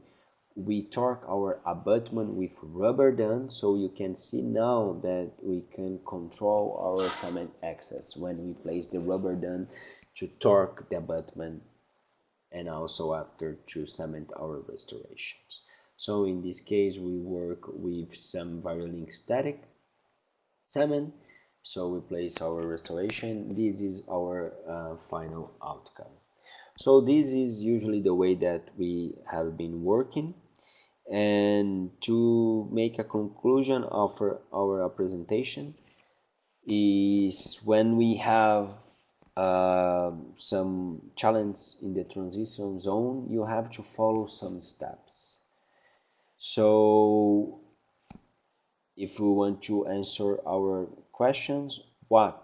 we torque our abutment with rubber dam, so you can see now that we can control our cement access when we place the rubber dam to torque the abutment, and also after to cement our restorations. So in this case we work with some Violink static cement, so we place our restoration. This is our final outcome. So this is usually the way that we have been working. And to make a conclusion of our presentation is, when we have some challenge in the transition zone, you have to follow some steps. So if we want to answer our questions, what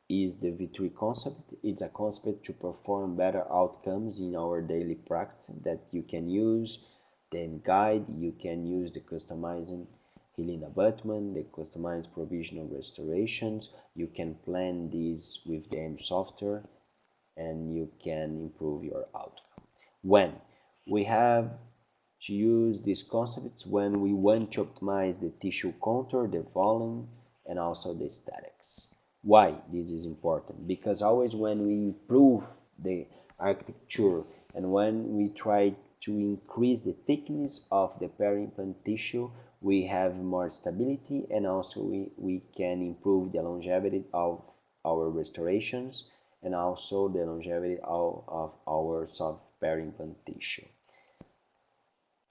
is the V3 concept? It's a concept to perform better outcomes in our daily practice that you can use then guide. You can use the customizing healing abutment, the customized provisional restorations. You can plan this with the M software, and you can improve your outcome. When we have to use these concepts, when we want to optimize the tissue contour, the volume, and also the aesthetics. Why this is important? Because always when we improve the architecture and when we try to increase the thickness of the peri-implant tissue, we have more stability, and also we can improve the longevity of our restorations and also the longevity of our soft peri-implant tissue.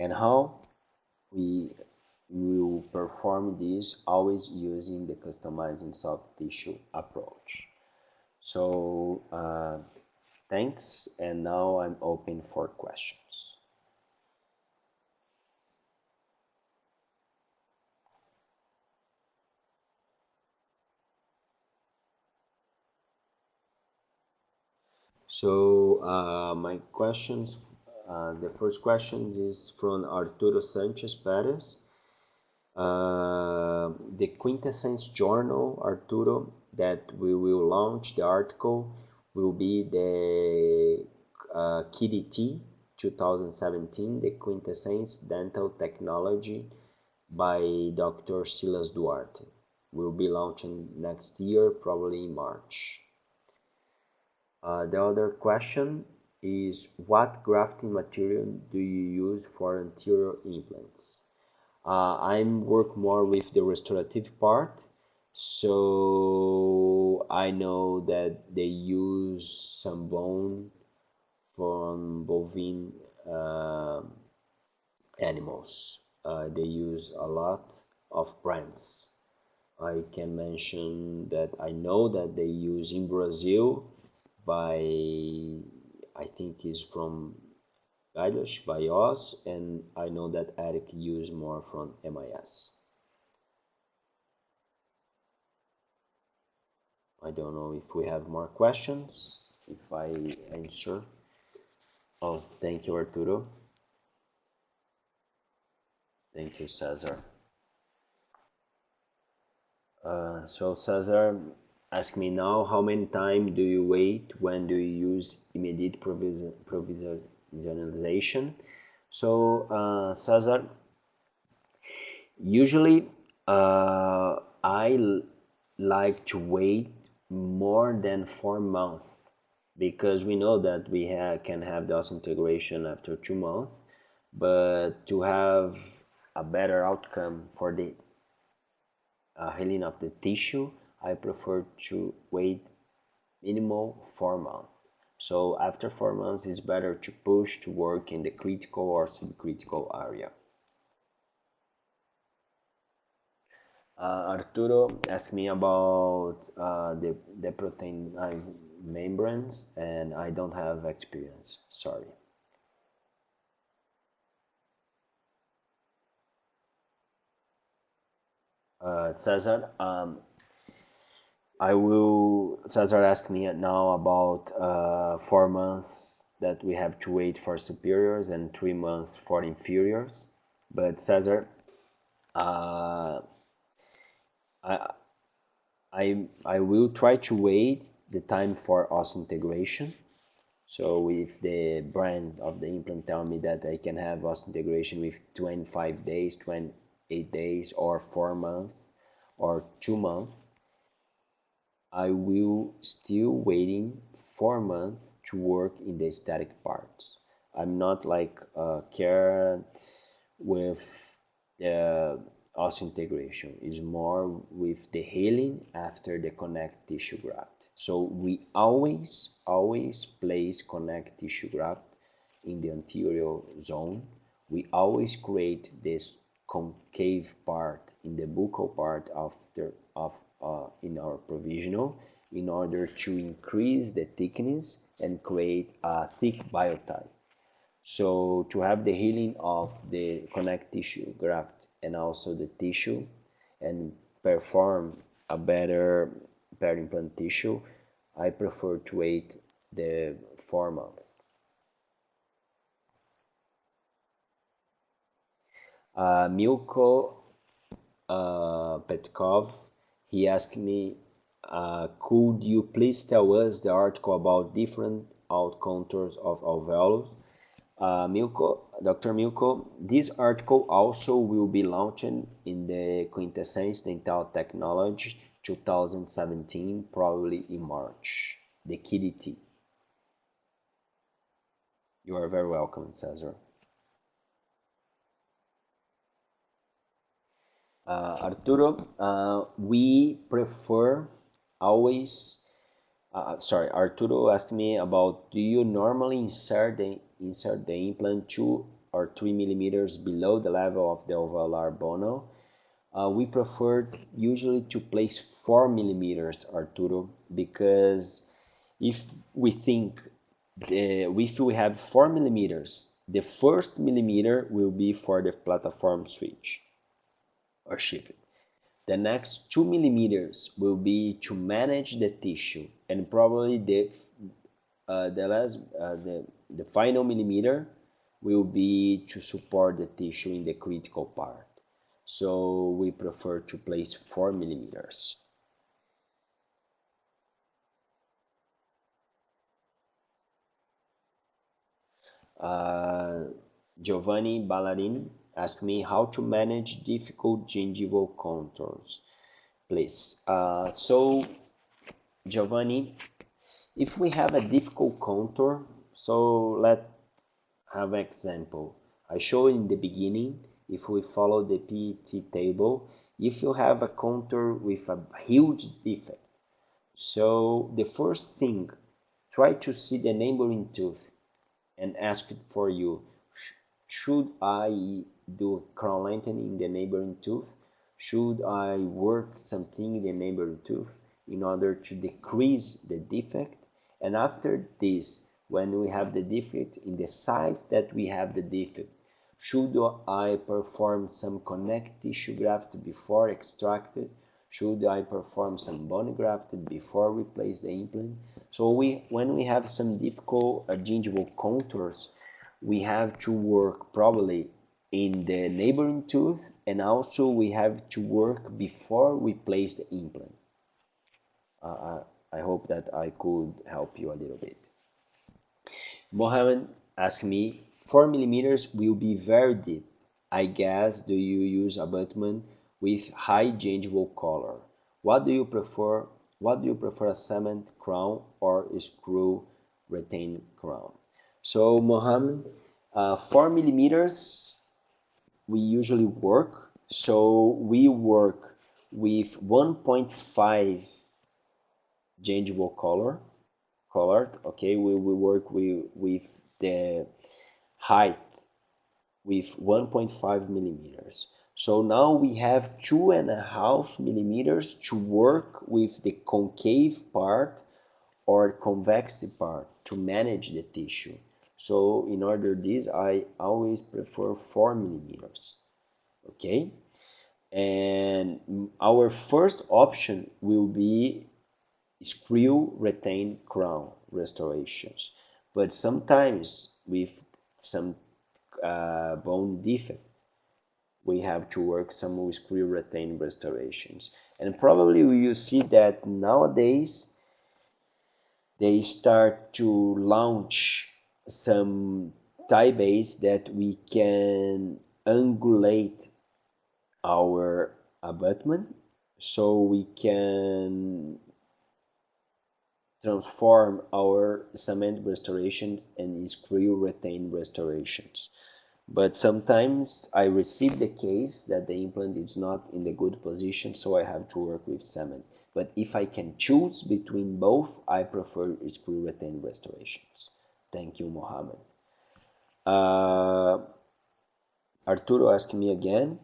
And how we will perform this, always using the customizing soft tissue approach. So thanks, and now I'm open for questions. So my questions, the first question is from Arturo Sanchez Perez. The Quintessence Journal, Arturo, that we will launch the article will be the KDT 2017, the Quintessence Dental Technology by Dr. Silas Duarte. Will be launching next year, probably in March. The other question is, what grafting material do you use for anterior implants? I'm work more with the restorative part, so I know that they use some bone from bovine animals. They use a lot of brands. I can mention that I know that they use in Brazil by, I think is from Guideless by us, and I know that Eric used more from MIS. I don't know if we have more questions, if I answer. Oh, thank you, Arturo. Thank you, Cesar. So Cesar, ask me now, how many time do you wait when do you use immediate provisionalization? So Cesar, usually I like to wait more than 4 months because we know that can have the osseointegration after 2 months, but to have a better outcome for the healing of the tissue, I prefer to wait minimal 4 months. So after 4 months, it's better to push to work in the critical or subcritical area. Arturo asked me about the proteinized membranes, and I don't have experience. Sorry. Cesar, Cesar asked me now about 4 months that we have to wait for superiors and 3 months for inferiors. But Cesar, uh, I, I will try to wait the time for osseointegration. So if the brand of the implant tell me that I can have osseointegration with 25 days, 28 days, or 4 months, or 2 months, I will still waiting 4 months to work in the static parts. I'm not like care with the osseointegration. It's more with the healing after the connect tissue graft. So we always place connect tissue graft in the anterior zone. We always create this concave part in the buccal part in our provisional in order to increase the thickness and create a thick biotype. So to have the healing of the connect tissue graft and also the tissue and perform a better peri-implant tissue, I prefer to wait the 4 months. Milko Petkov, he asked me, could you please tell us the article about different out contours of alveolus? Dr. Milko, this article also will be launched in the Quintessence Dental Technology 2017, probably in March, the KDT. You are very welcome, Cesar. Arturo, we prefer always, Arturo asked me about, do you normally insert the implant 2 or 3 millimeters below the level of the alveolar bono? We prefer usually to place 4 millimeters, Arturo, because if we think if we have 4 millimeters, the first millimeter will be for the platform switch or shift. The next 2 millimeters will be to manage the tissue, and probably the final millimeter will be to support the tissue in the critical part. So we prefer to place 4 millimeters. Giovanni Ballarin asked me how to manage difficult gingival contours. Please. So Giovanni, if we have a difficult contour, so let's have an example. I showed in the beginning, if we follow the PET table, if you have a contour with a huge defect, so the first thing, try to see the neighboring tooth and ask it for you, should I do crown lengthening in the neighboring tooth? Should I work something in the neighboring tooth in order to decrease the defect? And after this, when we have the defect in the side that we have the defect, should I perform some connect tissue graft before extracted? Should I perform some bone grafted before we place the implant? So when we have some difficult gingival contours, we have to work probably in the neighboring tooth, and also we have to work before we place the implant. I hope that I could help you a little bit. Mohammed asked me, 4 millimeters will be very deep. I guess do you use abutment with high gingival color? What do you prefer? What do you prefer, a cement crown or a screw retained crown? So Mohammed, 4 millimeters we usually work. So we work with 1.5 gingival colored. Okay, we work with the height with 1.5 millimeters. So now we have 2.5 millimeters to work with the concave part or convex part to manage the tissue. So in order this, I always prefer 4 millimeters. Okay, and our first option will be screw retained crown restorations, but sometimes with some bone defect we have to work some with screw retained restorations. And probably you see that nowadays they start to launch some tie base that we can angulate our abutment, so we can transform our cement restorations and screw retained restorations. But sometimes I receive the case that the implant is not in the good position, so I have to work with cement. But if I can choose between both, I prefer screw retained restorations. Thank you, Mohammed. Arturo asked me again,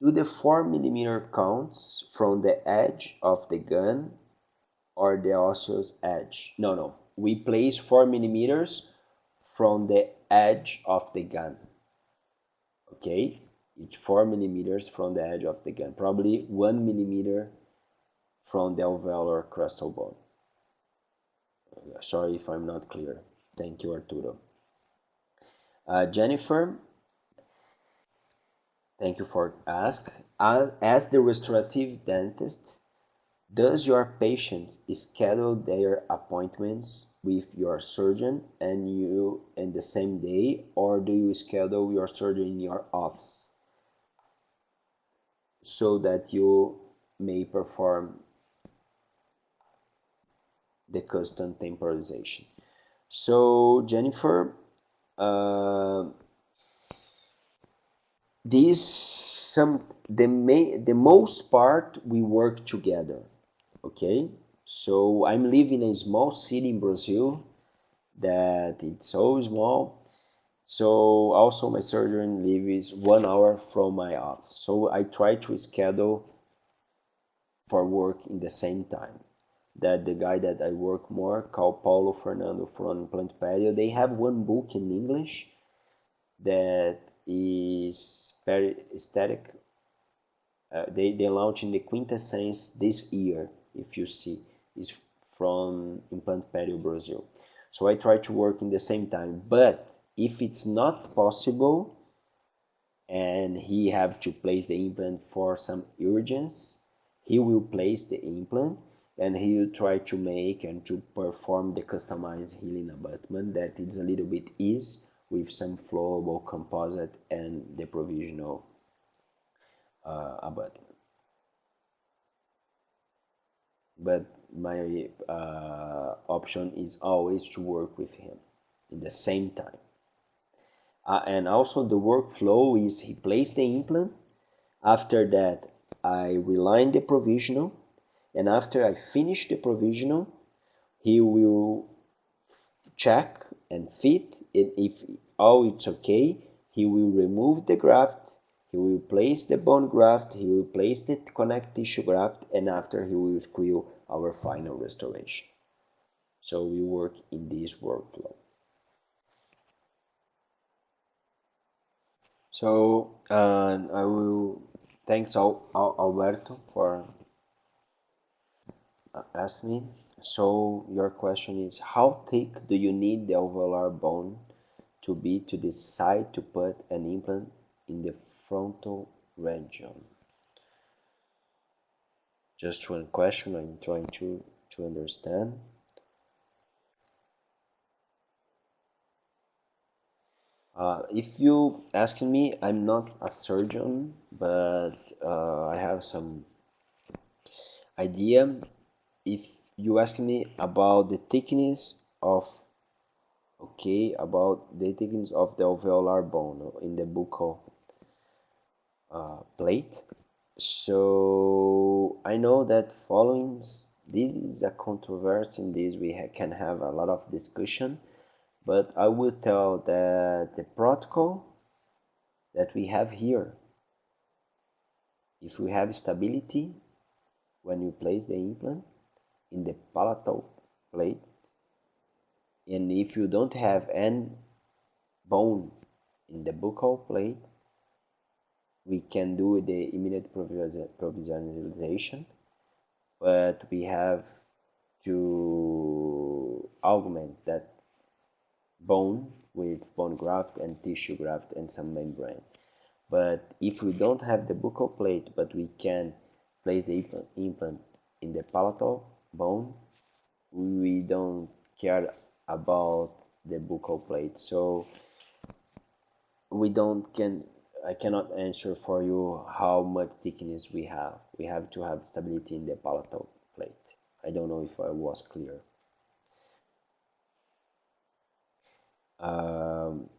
do the 4 millimeter counts from the edge of the gun or the osseous edge? No. We place 4 millimeters from the edge of the gun. Okay, it's 4 millimeters from the edge of the gun, probably 1 millimeter from the alveolar crestal bone. Sorry if I'm not clear. Thank you, Arturo. Jennifer, thank you for ask. As the restorative dentist, does your patients schedule their appointments with your surgeon and you in the same day, or do you schedule your surgery in your office so that you may perform the custom temporization? So Jennifer, the most part we work together. Okay, so I'm living in a small city in Brazil that it's so small. So also my surgeon lives 1 hour from my office. So I try to schedule for work in the same time. That the guy that I work more, called Paulo Fernando from Implant Patio, they have one book in English that is very aesthetic. They launched in the quintessence this year, if you see, is from Implant Patio Brazil. So I try to work in the same time, but if it's not possible and he have to place the implant for some urgence, he will place the implant and he will try to make and to perform the customized healing abutment that is a little bit easy with some flowable composite and the provisional abutment. But my option is always to work with him in the same time. And also the workflow is he placed the implant. After that, I reline the provisional, and after I finish the provisional, he will check and fit, and if all it's okay, he will remove the graft, he will place the bone graft, he will place the connect tissue graft, and after he will screw our final restoration. So we work in this workflow. So I will thanks Alberto for asking me. So your question is, how thick do you need the alveolar bone to be to decide to put an implant in the frontal region? Just one question I'm trying to understand. If you ask me, I'm not a surgeon, but I have some idea. If you ask me about the thickness of, okay, about the thickness of the alveolar bone in the buccal plate. So I know that following this is a controversy in this we can have a lot of discussion, but I will tell that the protocol that we have here, if we have stability when you place the implant in the palatal plate, and if you don't have any bone in the buccal plate, we can do the immediate provisionalization, but we have to augment that bone with bone graft and tissue graft and some membrane. But if we don't have the buccal plate, but we can place the implant in the palatal bone, we don't care about the buccal plate. So we don't can I cannot answer for you how much thickness we have. We have to have stability in the palatal plate. I don't know if I was clear. Um,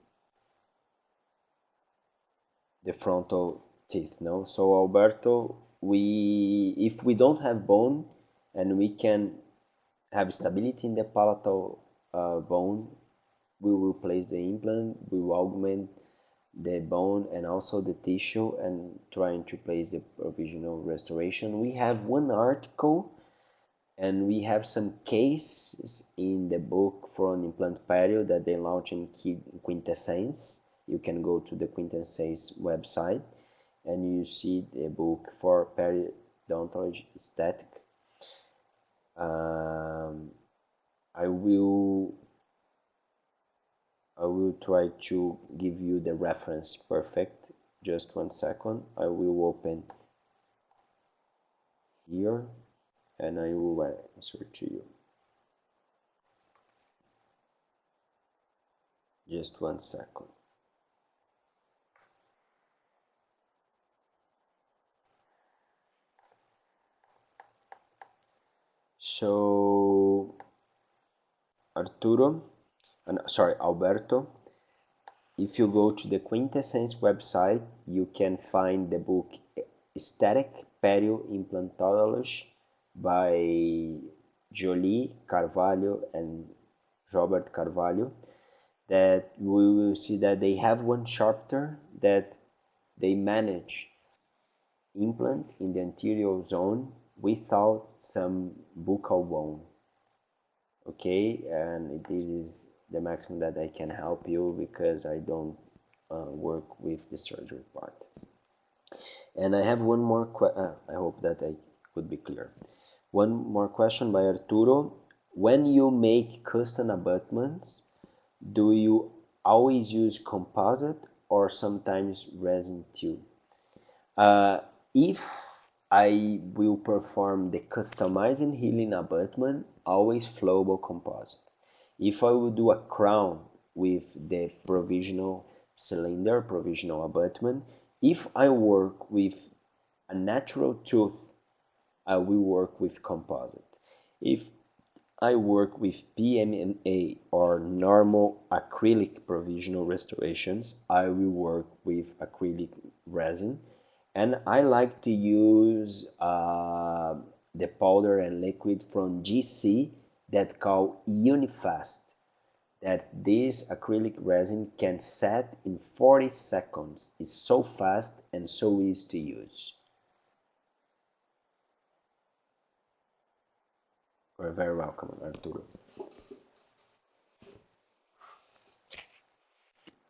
the frontal teeth, no? So Alberto, if we don't have bone and we can have stability in the palatal bone, we will place the implant, we will augment the bone and also the tissue and trying to place the provisional restoration. We have one article and we have some cases in the book for an implant perio that they launched in Quintessence. You can go to the Quintessence website and you see the book for periodontology aesthetic. I will try to give you the reference perfect. Just one second. I will open here and I will answer to you. Just one second. So Alberto, if you go to the Quintessence website, you can find the book Aesthetic Perio Implantology by Jolie Carvalho and Robert Carvalho. That we will see that they have one chapter that they manage implant in the anterior zone without some buccal bone. Okay, and this is the maximum that I can help you because I don't work with the surgery part. And I have one more I hope that I could be clear. One more question by Arturo. When you make custom abutments, do you always use composite or sometimes resin too? If I will perform the customizing healing abutment, always flowable composite. If I will do a crown with the provisional cylinder, provisional abutment, if I work with a natural tooth, I will work with composite. If I work with PMMA or normal acrylic provisional restorations, I will work with acrylic resin. And I like to use the powder and liquid from GC that called Unifast. That this acrylic resin can set in 40 seconds. It's so fast and so easy to use. You're very welcome, Arturo.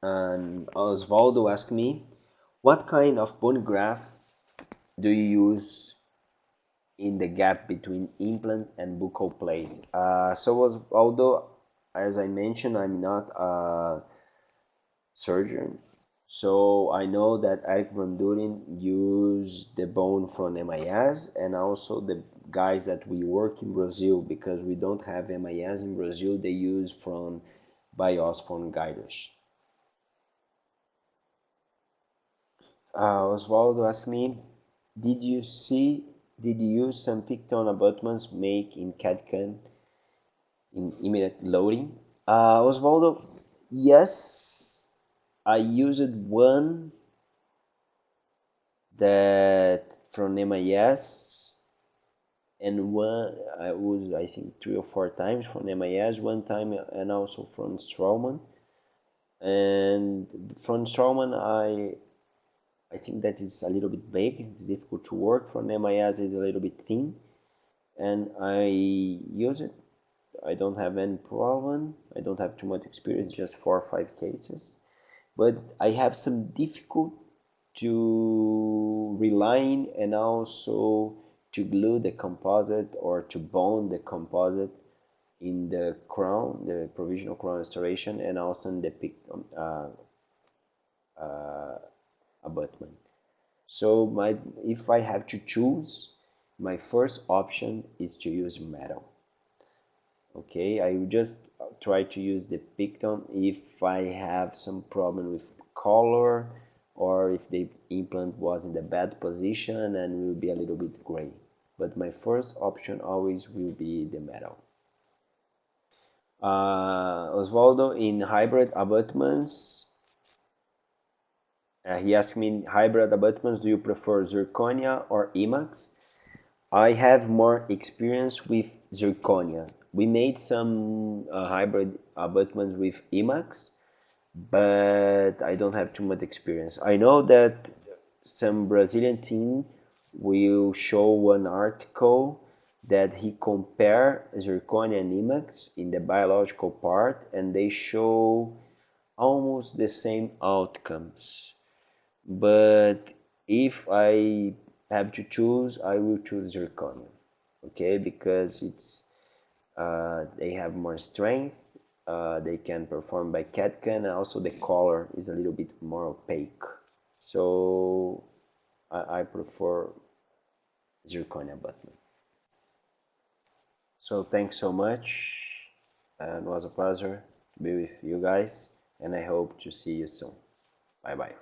And Osvaldo asked me, what kind of bone graft do you use in the gap between implant and buccal plate? So Osvaldo, as I mentioned, I'm not a surgeon. So I know that Eric Van Duren used the bone from MIS, and also the guys that we work in Brazil, because we don't have MIS in Brazil, they use from bios from guiders. Osvaldo asked me, did you use some picton abutments make in CAD/CAM in immediate loading? Osvaldo, yes, I used one that from MIS, and one I was, I think, 3 or 4 times from MIS, one time, and also from Straumann. And from Straumann, I think that is a little bit big. It's difficult to work. From MIS is a little bit thin, and I use it. I don't have any problem. I don't have too much experience, just 4 or 5 cases. But I have some difficult to reline and also to glue the composite or to bond the composite in the crown, the provisional crown restoration, and also in the abutment. So if I have to choose, my first option is to use metal. Okay, I will just try to use the picton if I have some problem with color, or if the implant was in the bad position and will be a little bit gray. But my first option always will be the metal. Osvaldo, in hybrid abutments, he asked me, in hybrid abutments, do you prefer zirconia or IMAX? I have more experience with zirconia. We made some hybrid abutments with IMAX, but I don't have too much experience. I know that some Brazilian team will show one article that he compare zirconia and IMAX in the biological part, and they show almost the same outcomes. But if I have to choose, I will choose zirconia, okay, because they have more strength, they can perform by CAD/CAM, and also the color is a little bit more opaque. So I prefer zirconia abutment. So thanks so much, and it was a pleasure to be with you guys, and I hope to see you soon. Bye bye.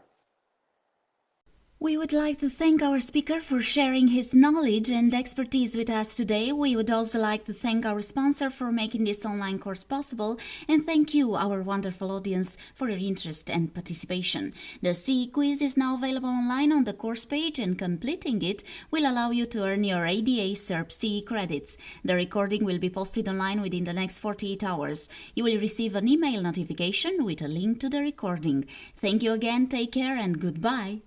We would like to thank our speaker for sharing his knowledge and expertise with us today. We would also like to thank our sponsor for making this online course possible, and thank you, our wonderful audience, for your interest and participation. The CE quiz is now available online on the course page, and completing it will allow you to earn your ADA CERP CE credits. The recording will be posted online within the next 48 hours. You will receive an email notification with a link to the recording. Thank you again, take care, and goodbye.